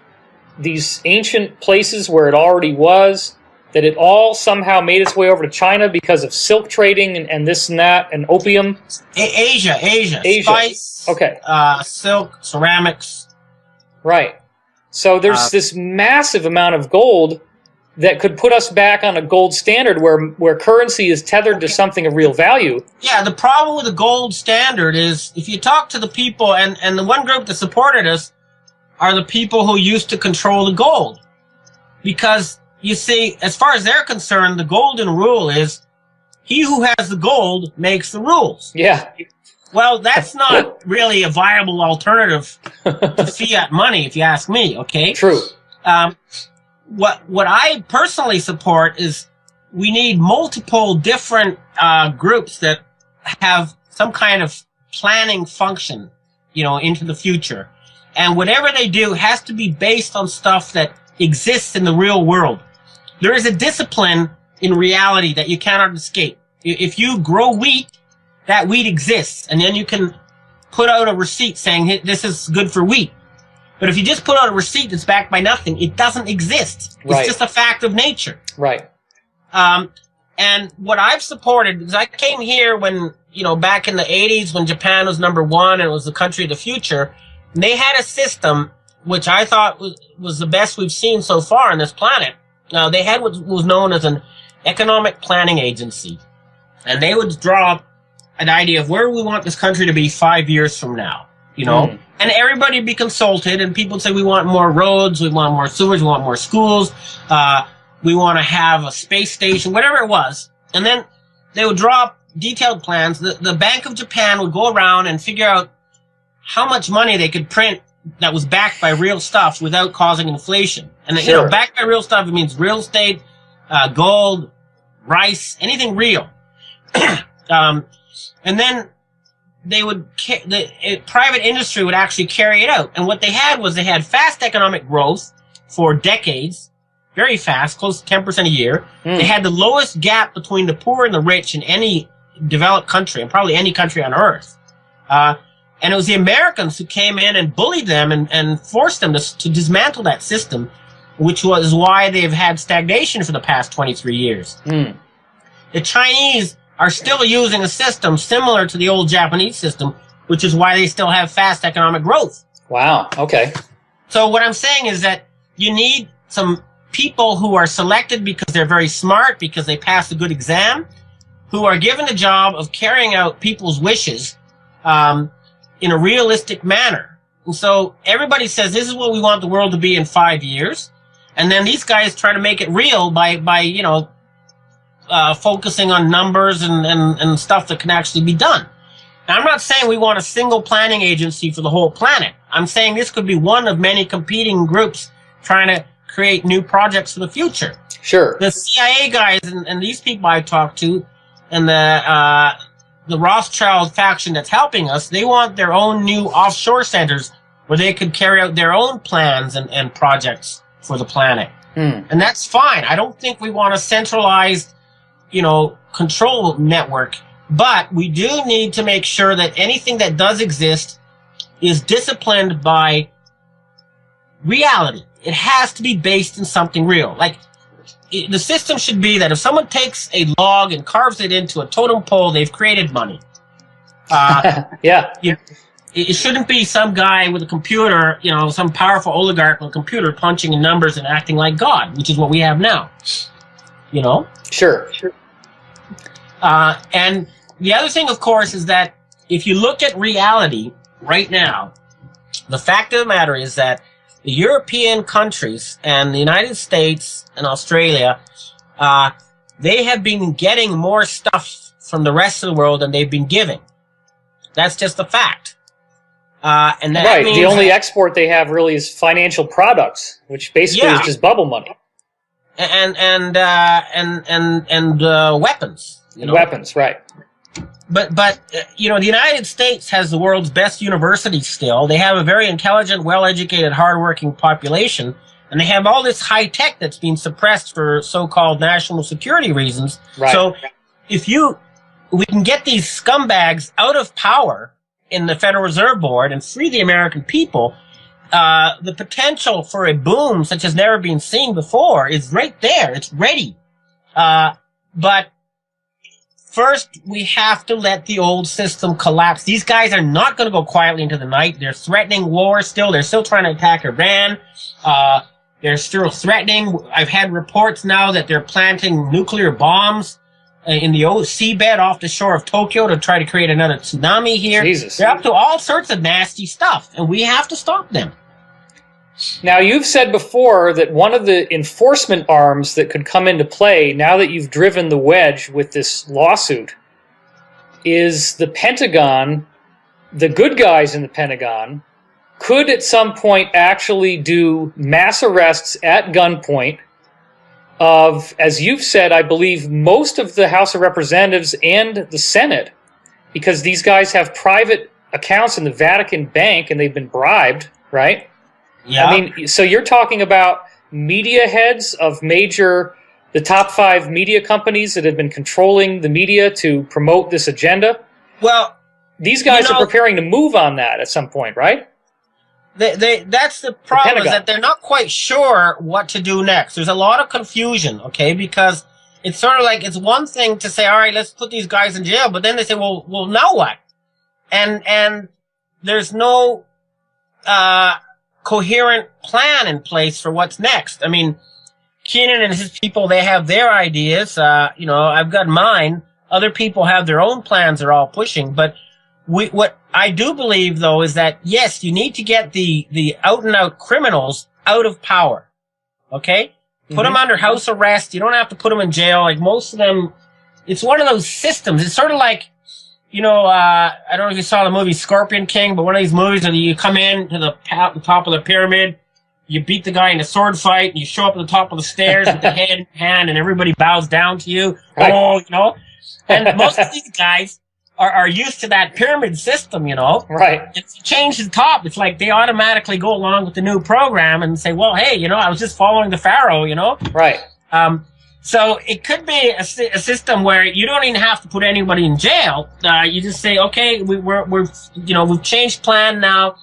these ancient places where it already was, that it all somehow made its way over to China because of silk trading and this and that, and opium. Asia. Spice, okay. Silk, ceramics. Right. So there's this massive amount of gold that could put us back on a gold standard where currency is tethered to something of real value. Yeah, the problem with the gold standard is if you talk to the people, and the one group that supported us are the people who used to control the gold. Because, you see, as far as they're concerned, the golden rule is he who has the gold makes the rules. Yeah. Well, that's not really a viable alternative to fiat money, if you ask me, okay? True. What I personally support is we need multiple different groups that have some kind of planning function, into the future. And whatever they do has to be based on stuff that exists in the real world. There is a discipline in reality that you cannot escape. If you grow wheat, that wheat exists, and then you can put out a receipt saying, hey, this is good for wheat. But if you just put out a receipt that's backed by nothing, it doesn't exist. It's Right. just a fact of nature. Right. And what I've supported, because I came here when, back in the 80s when Japan was #1 and it was the country of the future, and they had a system which I thought was the best we've seen so far on this planet. They had what was known as an economic planning agency. And they would draw up an idea of where we want this country to be 5 years from now, And everybody would be consulted, and people would say, we want more roads, we want more sewers, we want more schools, we want to have a space station, whatever it was. And then they would draw up detailed plans. The Bank of Japan would go around and figure out how much money they could print that was backed by real stuff without causing inflation. And, Sure. Backed by real stuff, it means real estate, gold, rice, anything real. And then they would, private industry would actually carry it out. And what they had fast economic growth for decades, very fast, close to 10% a year. They had the lowest gap between the poor and the rich in any developed country, and probably any country on earth. And it was the Americans who came in and bullied them and forced them to dismantle that system, which was why they've had stagnation for the past 23 years. The Chinese are still using a system similar to the old Japanese system, which is why they still have fast economic growth. Wow. Okay. So what I'm saying is that you need some people who are selected because they're very smart, because they passed a good exam, who are given the job of carrying out people's wishes in a realistic manner. And so everybody says, this is what we want the world to be in 5 years. And then these guys try to make it real by focusing on numbers and stuff that can actually be done. Now, I'm not saying we want a single planning agency for the whole planet. I'm saying this could be one of many competing groups trying to create new projects for the future. Sure. The CIA guys and these people I talked to, and the Rothschild faction that's helping us, they want their own new offshore centers where they could carry out their own plans and projects for the planet. And that's fine. I don't think we want a centralized, control network, but we do need to make sure that anything that does exist is disciplined by reality. It has to be based in something real. Like, the system should be that if someone takes a log and carves it into a totem pole, they've created money. Yeah. It shouldn't be some guy with a computer, some powerful oligarch with a computer punching in numbers and acting like God, which is what we have now. Sure. And the other thing, of course, is that if you look at reality right now, the fact of the matter is that the European countries and the United States and Australia, they have been getting more stuff from the rest of the world than they've been giving. That's just a fact. And that means the only export they have really is financial products, whiwhich basically is just bubble money. And weapons. Weapons, right. But the United States has the world's best universities still. They have a very intelligent, well-educated, hardworking population. And they have all this high tech that's being suppressed for so-called national security reasons. Right. So we can get these scumbags out of power in the Federal Reserve Board and free the American people, the potential for a boom such as never been seen before is right there. It's ready. But first, we have to let the old system collapse. These guys are not going to go quietly into the night. They're threatening war still. They're still trying to attack Iran. They're still threatening. I've had reports now that they're planting nuclear bombs in the seabed off the shore of Tokyo to try to create another tsunami here. Jesus. They're up to all sorts of nasty stuff, and we have to stop them. Now, you've said before that one of the enforcement arms that could come into play now that you've driven the wedge with this lawsuit is the Pentagon. The good guys in the Pentagon could at some point actually do mass arrests at gunpoint of, as you've said, I believe most of the House of Representatives and the Senate, because these guys have private accounts in the Vatican Bank and they've been bribed, right? Yeah. I mean, so you're talking about media heads of the top 5 media companies that have been controlling the media to promote this agenda? Well, these guys are preparing to move on that at some point, right? That's the problem, is that they're not quite sure what to do next. There's a lot of confusion, okay, because it's sort of like, it's one thing to say, all right, let's put these guys in jail, but then they say, well, now what? And there's no coherent plan in place for what's next. I mean, Keenan and his people, they have their ideas. I've got mine. Other people have their own plans they're all pushing, but what I do believe, though, is that, yes, you need to get the out-and-out criminals out of power, okay? Put them under house arrest. You don't have to put them in jail. Like, most of them, it's one of those systems. It's sort of like, I don't know if you saw the movie Scorpion King, but one of these movies where you come in to the top of the pyramid, you beat the guy in a sword fight, and you show up at the top of the stairs with the head in hand, and everybody bows down to you. Right. Oh, And most of these guys are used to that pyramid system, Right. If you change the top, it's like they automatically go along with the new program and say, well, hey, I was just following the pharaoh, Right. So it could be a system where you don't even have to put anybody in jail. You just say, okay, we've changed plan now.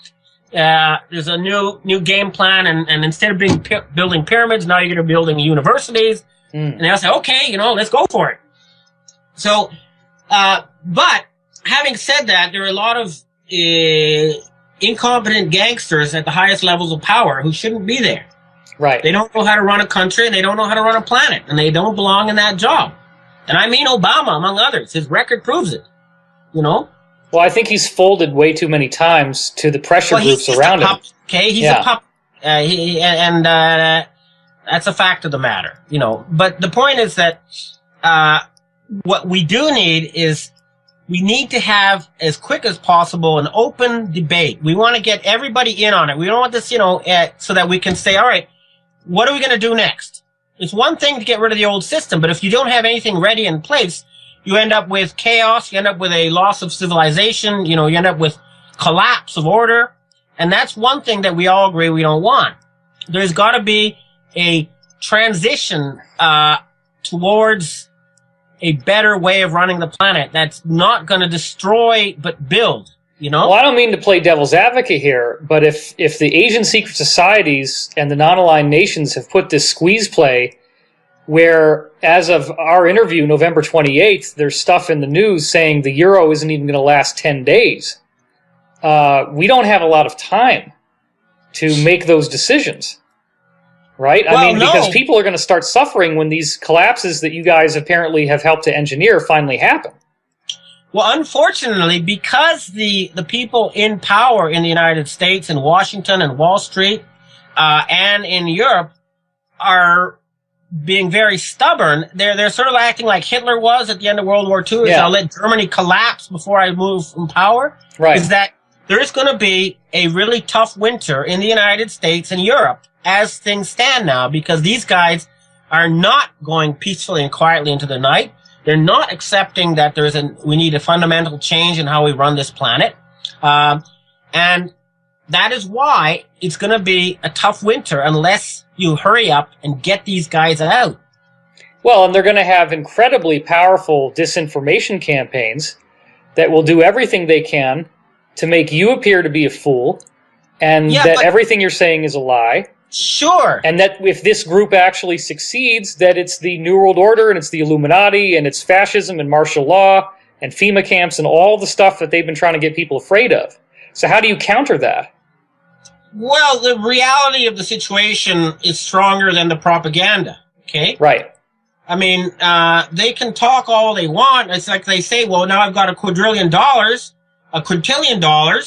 There's a new game plan, and instead of building pyramids, now you're going to be building universities. And they'll say, okay, let's go for it. So, but having said that, there are a lot of incompetent gangsters at the highest levels of power who shouldn't be there. Right. They don't know how to run a country, and they don't know how to run a planet, and they don't belong in that job. And I mean Obama, among others. His record proves it. Well, I think he's folded way too many times to the pressure groups around him. Okay, he's a puppet. That's a fact of the matter. But the point is that what we do need is we need to have, as quick as possible, an open debate. We want to get everybody in on it. We don't want this, so that we can say, all right, what are we going to do next? It's one thing to get rid of the old system, but if you don't have anything ready in place, you end up with chaos, you end up with a loss of civilization, you end up with collapse of order, and that's one thing that we all agree we don't want. There's got to be a transition towards a better way of running the planet that's not going to destroy but build. Well, I don't mean to play devil's advocate here, but if the Asian secret societies and the non-aligned nations have put this squeeze play where, as of our interview, November 28th, there's stuff in the news saying the euro isn't even going to last 10 days, we don't have a lot of time to make those decisions. Right? Because people are going to start suffering when these collapses that you guys apparently have helped to engineer finally happen. Well, unfortunately, because the people in power in the United States and Washington and Wall Street and in Europe are being very stubborn, they're sort of acting like Hitler was at the end of World War II. I'll let Germany collapse before I move from power. Right. Is that there is going to be a really tough winter in the United States and Europe as things stand now, because these guys are not going peacefully and quietly into the night. They're not accepting that we need a fundamental change in how we run this planet. And that is why it's going to be a tough winter unless you hurry up and get these guys out. Well, and they're going to have incredibly powerful disinformation campaigns that will do everything they can to make you appear to be a fool, and that everything you're saying is a lie. Sure. And that if this group actually succeeds, that it's the New World Order and it's the Illuminati and it's fascism and martial law and FEMA camps and all the stuff that they've been trying to get people afraid of. So how do you counter that? Well, the reality of the situation is stronger than the propaganda, okay? Right. I mean, they can talk all they want. It's like they say, well, now I've got a quintillion dollars.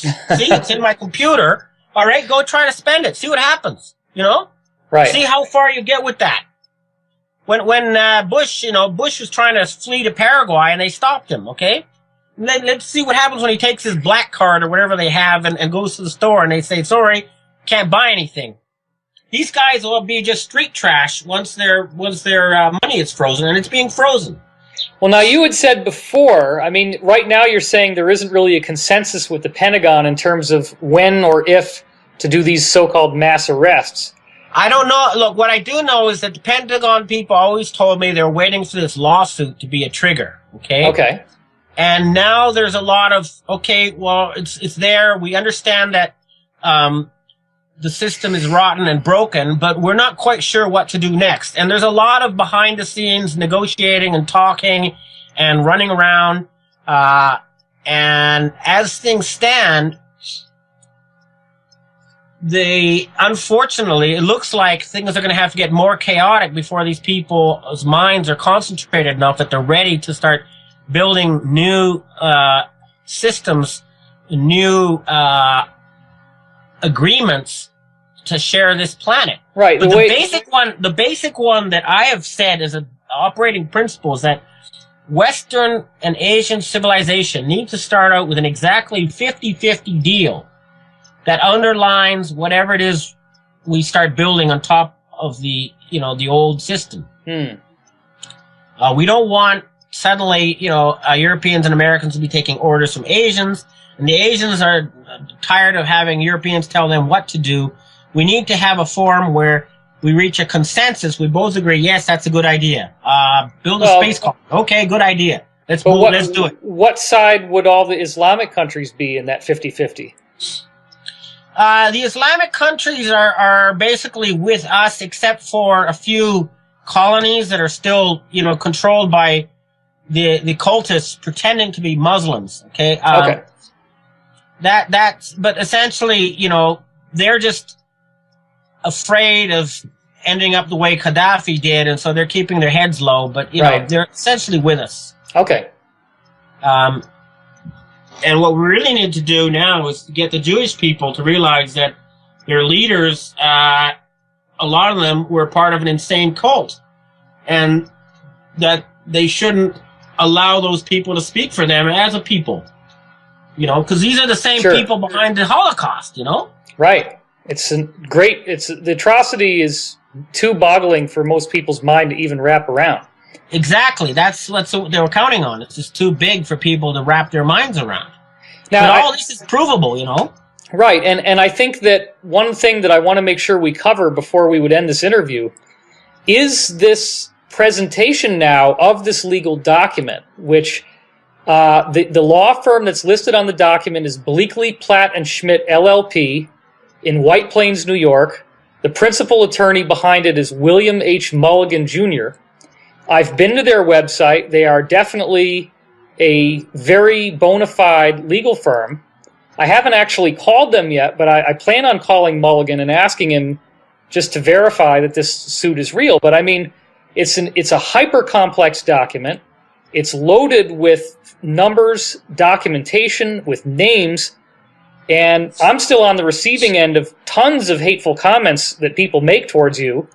See, it's in my computer. All right, go try to spend it. See what happens, you know? Right. See how far you get with that. When Bush was trying to flee to Paraguay and they stopped him, okay? Let's see what happens when he takes his black card or whatever they have and goes to the store and they say, sorry, can't buy anything. These guys will be just street trash once their money is frozen, and it's being frozen. Well, now you had said before, I mean, right now you're saying there isn't really a consensus with the Pentagon in terms of when or if to do these so-called mass arrests. I don't know. Look, what I do know is that the Pentagon people always told me they're waiting for this lawsuit to be a trigger, okay? Okay. And now there's a lot of, okay, well, it's there. We understand that the system is rotten and broken, but we're not quite sure what to do next. And there's a lot of behind-the-scenes negotiating and talking and running around. And as things stand, unfortunately, it looks like things are going to have to get more chaotic before these people's minds are concentrated enough that they're ready to start building new systems, new agreements to share this planet. Right. But the basic one that I have said as an operating principle is that Western and Asian civilization need to start out with an exactly 50-50 deal that underlines whatever it is we start building on top of the old system. We don't want suddenly, Europeans and Americans to be taking orders from Asians, and the Asians are tired of having Europeans tell them what to do. We need to have a forum where we reach a consensus. We both agree, yes, that's a good idea. Build a space colony. Okay, good idea. Let's do it. What side would all the Islamic countries be in that 50-50? The Islamic countries are basically with us, except for a few colonies that are still, controlled by the cultists pretending to be Muslims. Okay. Okay. But essentially, they're just afraid of ending up the way Gaddafi did, and so they're keeping their heads low. But they're essentially with us. Okay. And what we really need to do now is to get the Jewish people to realize that their leaders, a lot of them were part of an insane cult, and that they shouldn't allow those people to speak for them as a people. Because these are the same people behind the Holocaust, Right. The atrocity is too boggling for most people's mind to even wrap around. Exactly. That's what they were counting on. It's just too big for people to wrap their minds around. Now, but all this is provable, Right. And I think that one thing that I want to make sure we cover before we would end this interview is this presentation now of this legal document, which the law firm that's listed on the document is Bleakley, Platt & Schmidt, LLP in White Plains, New York. The principal attorney behind it is William H. Mulligan, Jr. I've been to their website. They are definitely a very bona fide legal firm. I haven't actually called them yet, but I plan on calling Mulligan and asking him just to verify that this suit is real. But I mean, it's a hyper-complex document. It's loaded with numbers, documentation, with names, and I'm still on the receiving end of tons of hateful comments that people make towards you.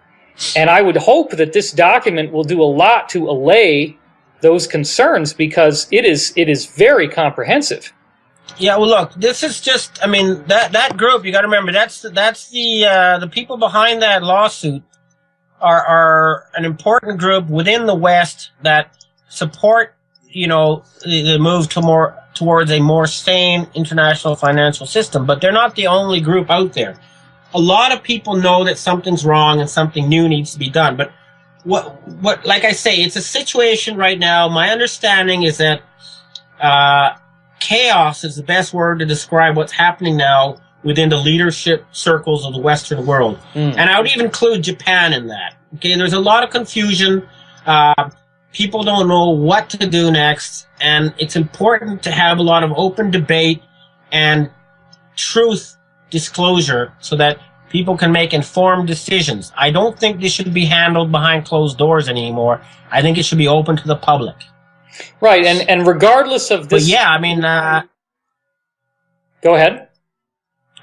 And I would hope that this document will do a lot to allay those concerns, because it is very comprehensive. Yeah, well, look, this is just, that group, you got to remember, that's the people behind that lawsuit are an important group within the West that support, the move to more towards a more sane international financial system. But they're not the only group out there. A lot of people know that something's wrong and something new needs to be done. But what, like I say, it's a situation right now. My understanding is that chaos is the best word to describe what's happening now within the leadership circles of the Western world. And I would even include Japan in that. Okay, there's a lot of confusion. People don't know what to do next, and it's important to have a lot of open debate and truth disclosure so that people can make informed decisions. I don't think this should be handled behind closed doors anymore. I think it should be open to the public. Right, and regardless of this... But yeah, I mean... Go ahead.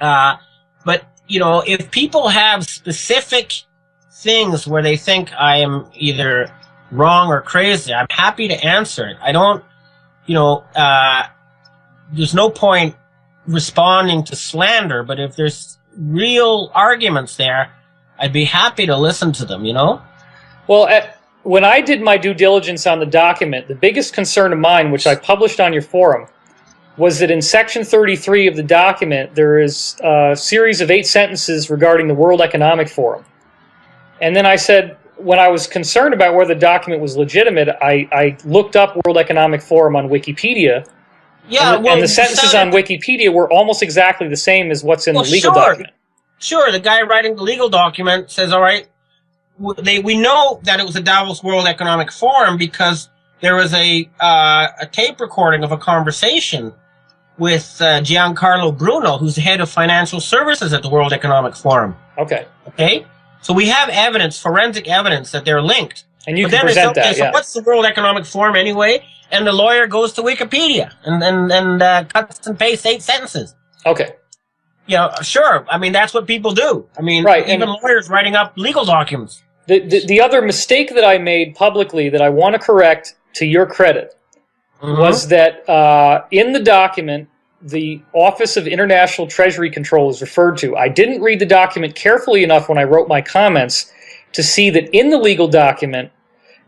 But, you know, if people have specific things where they think I am either wrong or crazy, I'm happy to answer it. I don't, you know, there's no point responding to slander, but if there's real arguments there, I'd be happy to listen to them, you know? Well, when I did my due diligence on the document, the biggest concern of mine, which I published on your forum, was that in Section 33 of the document, there is a series of 8 sentences regarding the World Economic Forum. And then I said, when I was concerned about whether the document was legitimate, I looked up World Economic Forum on Wikipedia. Yeah, and the sentences on Wikipedia were almost exactly the same as what's in the legal document. Sure, the guy writing the legal document says, all right, we know that it was a Davos World Economic Forum because there was a tape recording of a conversation with Giancarlo Bruno, who's the head of financial services at the World Economic Forum. Okay. Okay? So we have evidence, forensic evidence, that they're linked. And you can present that, so what's the World Economic Forum anyway? And the lawyer goes to Wikipedia and cuts and pastes 8 sentences. Okay. You know, sure. I mean, that's what people do. I mean, right, even lawyers writing up legal documents. The other mistake that I made publicly that I want to correct to your credit was that in the document, the Office of International Treasury Control is referred to. I didn't read the document carefully enough when I wrote my comments to see that in the legal document,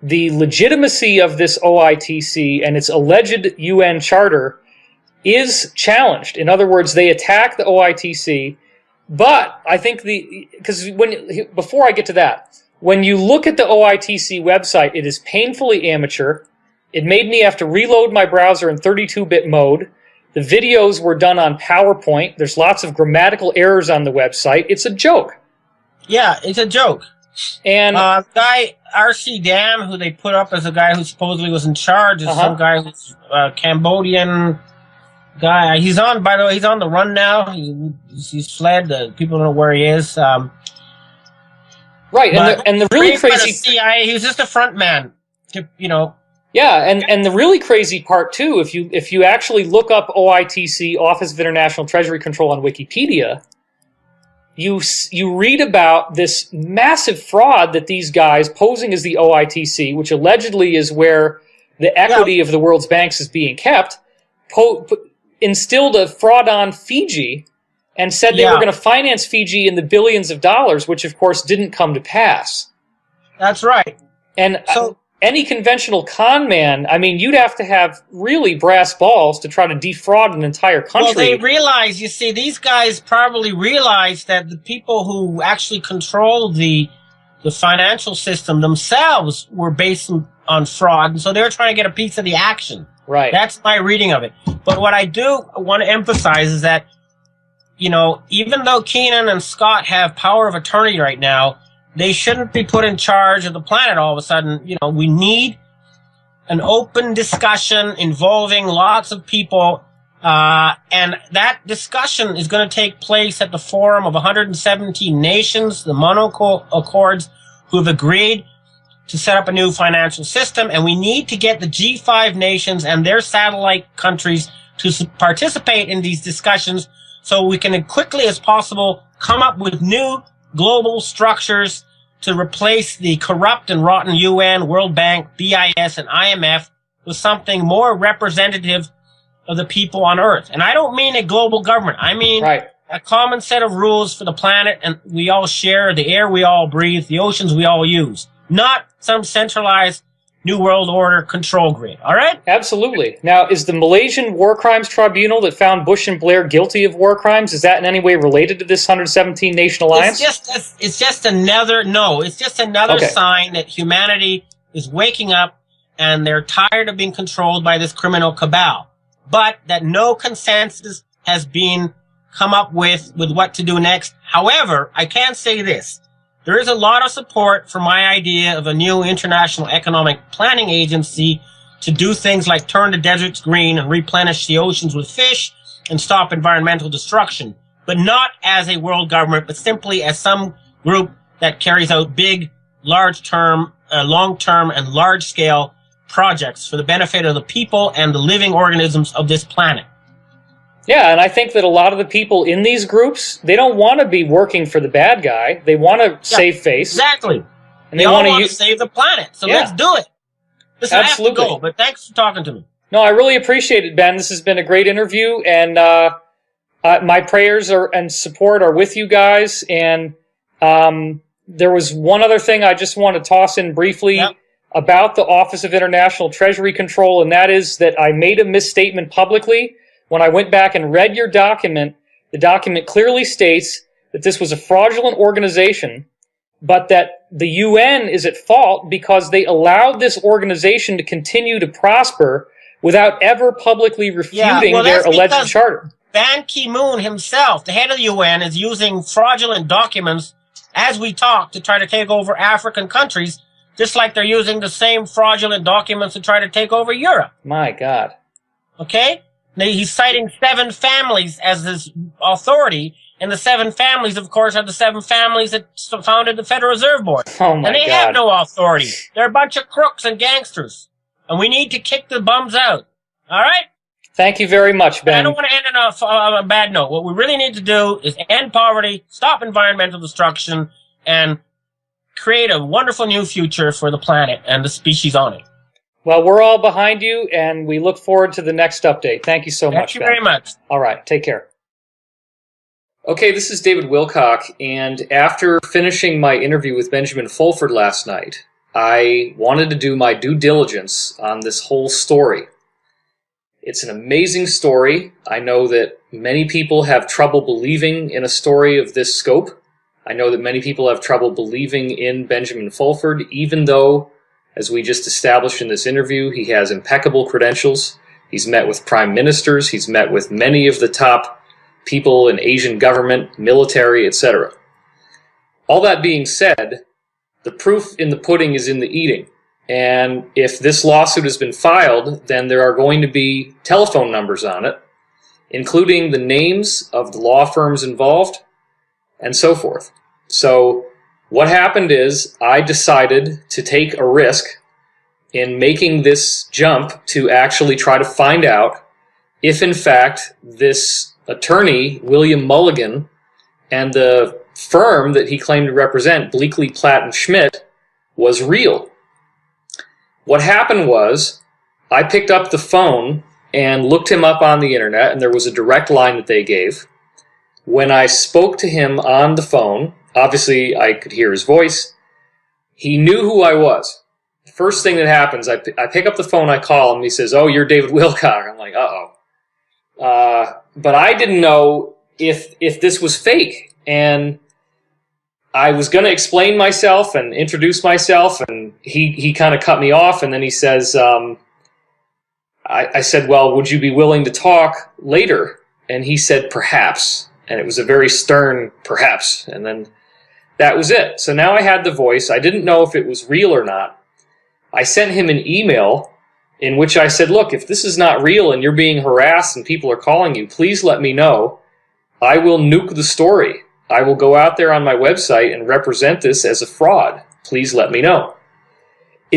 the legitimacy of this OITC and its alleged UN charter is challenged. In other words, they attack the OITC, but I think before I get to that, when you look at the OITC website, it is painfully amateur. It made me have to reload my browser in 32-bit mode. The videos were done on PowerPoint. There's lots of grammatical errors on the website. It's a joke. Yeah, it's a joke. And guy R.C. Dam, who they put up as a guy who supposedly was in charge, is some guy who's Cambodian guy. He's on, by the way, he's on the run now. He's fled. People don't know where he is. Right, and the really crazy CIA, he was just a front man, you know. Yeah, and the really crazy part too, if you actually look up OITC, Office of International Treasury Control on Wikipedia, you read about this massive fraud that these guys posing as the OITC, which allegedly is where the equity of the world's banks is being kept, instilled a fraud on Fiji and said they were going to finance Fiji in the billions of dollars, which of course didn't come to pass. That's right. And any conventional con man, I mean, you'd have to have really brass balls to try to defraud an entire country. Well, they realize, you see, these guys probably realize that the people who actually control the financial system themselves were based on fraud, and so they were trying to get a piece of the action. Right. That's my reading of it. But what I do want to emphasize is that, you know, even though Keenan and Scott have power of attorney right now, they shouldn't be put in charge of the planet all of a sudden. You know, we need an open discussion involving lots of people, and that discussion is going to take place at the forum of 117 nations, the Monaco Accords, who have agreed to set up a new financial system, and we need to get the G5 nations and their satellite countries to participate in these discussions so we can, as quickly as possible, come up with new global structures to replace the corrupt and rotten UN, World Bank, BIS, and IMF with something more representative of the people on Earth. And I don't mean a global government. I mean a common set of rules for the planet, and we all share, the air we all breathe, the oceans we all use. Not some centralized New World Order control grid. All right? Absolutely. Now, is the Malaysian War Crimes Tribunal that found Bush and Blair guilty of war crimes, is that in any way related to this 117 Nation Alliance? It's just another sign that humanity is waking up and they're tired of being controlled by this criminal cabal. But that no consensus has been come up with what to do next. However, I can say this. There is a lot of support for my idea of a new international economic planning agency to do things like turn the deserts green and replenish the oceans with fish and stop environmental destruction. But not as a world government, but simply as some group that carries out big, long-term, and large-scale projects for the benefit of the people and the living organisms of this planet. Yeah, and I think that a lot of the people in these groups, they don't want to be working for the bad guy. They want to save face. Exactly. And they all want to save the planet. So let's do it. Listen, absolutely. I have to go, but thanks for talking to me. No, I really appreciate it, Ben. This has been a great interview, and my prayers and support are with you guys. And there was one other thing I just want to toss in briefly about the Office of International Treasury Control, and that is that I made a misstatement publicly. When I went back and read your document, the document clearly states that this was a fraudulent organization, but that the UN is at fault because they allowed this organization to continue to prosper without ever publicly refuting their alleged charter. Ban Ki-moon himself, the head of the UN, is using fraudulent documents as we talk to try to take over African countries, just like they're using the same fraudulent documents to try to take over Europe. My God. Okay? He's citing 7 families as his authority, and the 7 families, of course, are the 7 families that founded the Federal Reserve Board. Oh my God. And they have no authority. They're a bunch of crooks and gangsters. And we need to kick the bums out. All right? Thank you very much, Ben. I don't want to end on a bad note. What we really need to do is end poverty, stop environmental destruction, and create a wonderful new future for the planet and the species on it. Well, we're all behind you, and we look forward to the next update. Thank you so much, Ben. Thank you very much. All right, take care. Okay, this is David Wilcock, and after finishing my interview with Benjamin Fulford last night, I wanted to do my due diligence on this whole story. It's an amazing story. I know that many people have trouble believing in a story of this scope. I know that many people have trouble believing in Benjamin Fulford, even though, as we just established in this interview, he has impeccable credentials. He's met with prime ministers. He's met with many of the top people in Asian government, military, etc. All that being said, the proof in the pudding is in the eating. And if this lawsuit has been filed, then there are going to be telephone numbers on it, including the names of the law firms involved, and so forth. So what happened is I decided to take a risk in making this jump to actually try to find out if, in fact, this attorney, William Mulligan, and the firm that he claimed to represent, Bleakley, Platt and Schmidt, was real. What happened was I picked up the phone and looked him up on the internet, and there was a direct line that they gave. When I spoke to him on the phone, obviously I could hear his voice. He knew who I was. The first thing that happens, I pick up the phone, I call him, he says, "Oh, you're David Wilcock." I'm like, uh-oh. But I didn't know if this was fake, and I was going to explain myself and introduce myself, and he kind of cut me off, and then he says, I said, "Well, would you be willing to talk later?" And he said, "Perhaps." And it was a very stern perhaps, and then that was it. So now I had the voice. I didn't know if it was real or not. I sent him an email in which I said, "Look, if this is not real and you're being harassed and people are calling you, please let me know. I will nuke the story. I will go out there on my website and represent this as a fraud. Please let me know."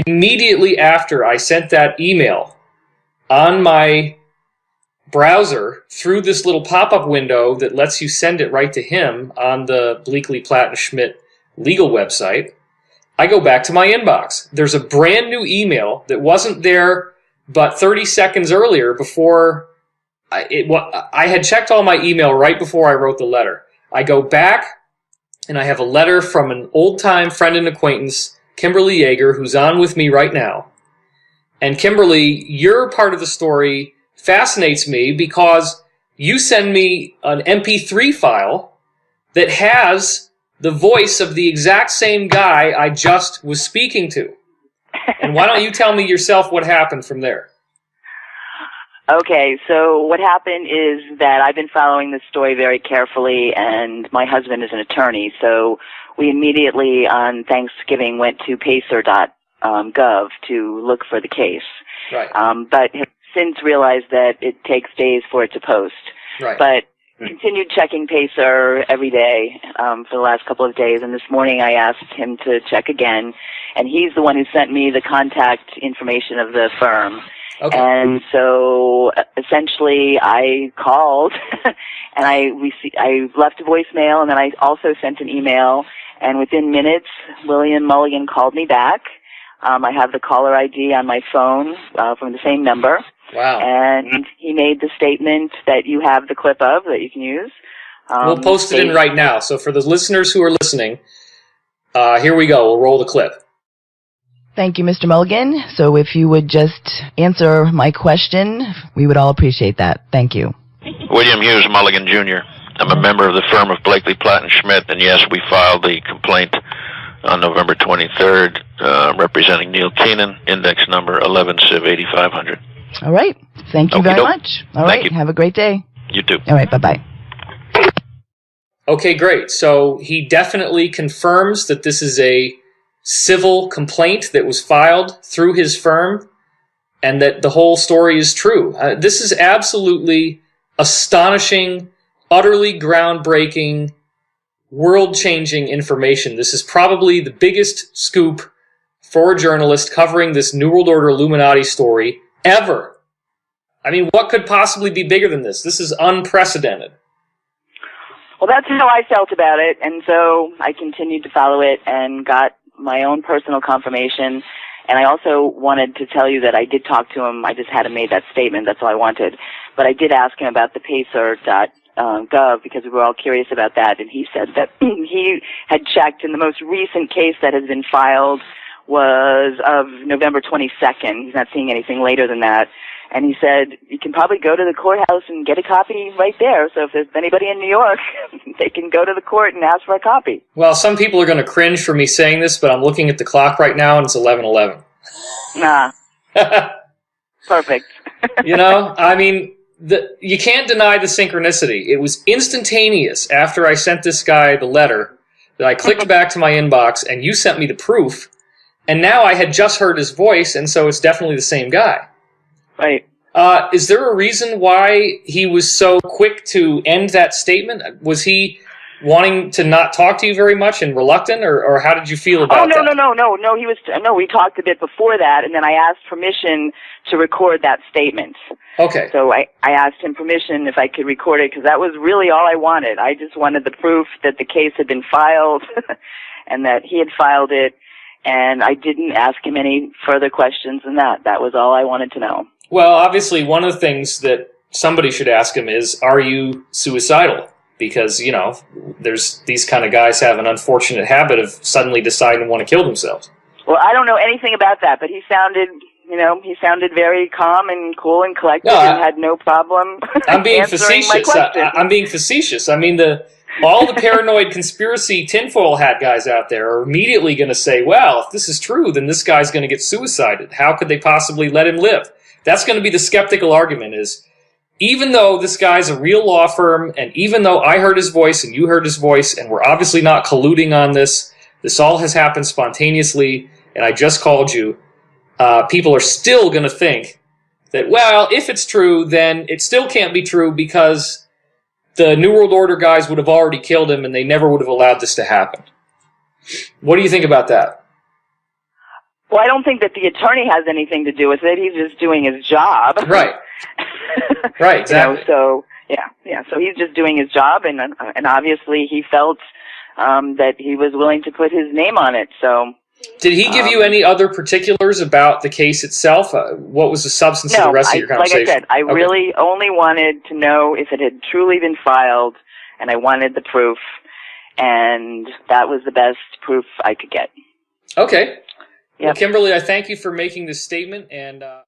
Immediately after I sent that email, on my browser, through this little pop-up window that lets you send it right to him on the Bleakley, Platt and Schmidt legal website, I go back to my inbox. There's a brand new email that wasn't there but 30 seconds earlier before I had checked all my email right before I wrote the letter. I go back and I have a letter from an old-time friend and acquaintance, Kimberly Yeager, who's on with me right now. And Kimberly, your part of the story fascinates me because you send me an MP3 file that has the voice of the exact same guy I just was speaking to. And why don't you tell me yourself what happened from there? Okay, so what happened is that I've been following this story very carefully, and my husband is an attorney, so we immediately on Thanksgiving went to pacer.gov to look for the case. Right. But have since realized that it takes days for it to post. Right. But continued checking Pacer every day for the last couple of days, and this morning I asked him to check again, and he's the one who sent me the contact information of the firm. Okay. And so essentially I called and I left a voicemail, and then I also sent an email, and within minutes William Mulligan called me back. I have the caller ID on my phone from the same number. Wow. And he made the statement that you have the clip of that you can use. We'll post it in right now. So for the listeners who are listening, here we go. We'll roll the clip. Thank you, Mr. Mulligan. So if you would just answer my question, we would all appreciate that. Thank you. William Hughes Mulligan, Jr. I'm a member of the firm of Blakely, Platt & Schmidt, and yes, we filed the complaint on November 23rd, representing Neil Keenan, index number 11 Civ 8500. All right. Thank you very much. All right. Have a great day. You too. All right. Bye-bye. Okay, great. So he definitely confirms that this is a civil complaint that was filed through his firm and that the whole story is true. This is absolutely astonishing, utterly groundbreaking, world-changing information. This is probably the biggest scoop for a journalist covering this New World Order Illuminati story ever. I mean, what could possibly be bigger than this? This is unprecedented. Well, that's how I felt about it, and so I continued to follow it and got my own personal confirmation. And I also wanted to tell you that I did talk to him. I just hadn't made that statement. That's all I wanted. But I did ask him about the pacer.gov because we were all curious about that. And he said that he had checked, and the most recent case that has been filed was of November 22nd. He's not seeing anything later than that. And he said, you can probably go to the courthouse and get a copy right there. So if there's anybody in New York, they can go to the court and ask for a copy. Well, some people are going to cringe for me saying this, but I'm looking at the clock right now, and it's 11:11. Nah. Perfect. You know, I mean, you can't deny the synchronicity. It was instantaneous after I sent this guy the letter that I clicked back to my inbox, and you sent me the proof, and now I had just heard his voice, and so it's definitely the same guy. Right. Is there a reason why he was so quick to end that statement? Was he wanting to not talk to you very much and reluctant, or how did you feel about that? No. He was we talked a bit before that, and then I asked permission to record that statement. Okay. So I asked him permission if I could record it, because that was really all I wanted. I just wanted the proof that the case had been filed and that he had filed it, and I didn't ask him any further questions than that. That was all I wanted to know. Well, obviously, one of the things that somebody should ask him is, are you suicidal? Because, you know, there's these kind of guys have an unfortunate habit of suddenly deciding to want to kill themselves. Well, I don't know anything about that, but he sounded very calm and cool and collected and had no problem I'm being answering my facetious. question. I'm being facetious. I mean, all the paranoid conspiracy tinfoil hat guys out there are immediately going to say, well, if this is true, then this guy's going to get suicided. How could they possibly let him live? That's going to be the skeptical argument is, even though this guy's a real law firm, and even though I heard his voice and you heard his voice, and we're obviously not colluding on this, this all has happened spontaneously, and I just called you, people are still going to think that, well, if it's true, then it still can't be true because the New World Order guys would have already killed him and they never would have allowed this to happen. What do you think about that? Well, I don't think that the attorney has anything to do with it. He's just doing his job. Right. Right, exactly. So he's just doing his job, and obviously he felt that he was willing to put his name on it. So, did he give you any other particulars about the case itself? What was the substance of the rest of your conversation? Like I said, I really only wanted to know if it had truly been filed, and I wanted the proof, and that was the best proof I could get. Okay. Well, Kimberly, I thank you for making this statement, and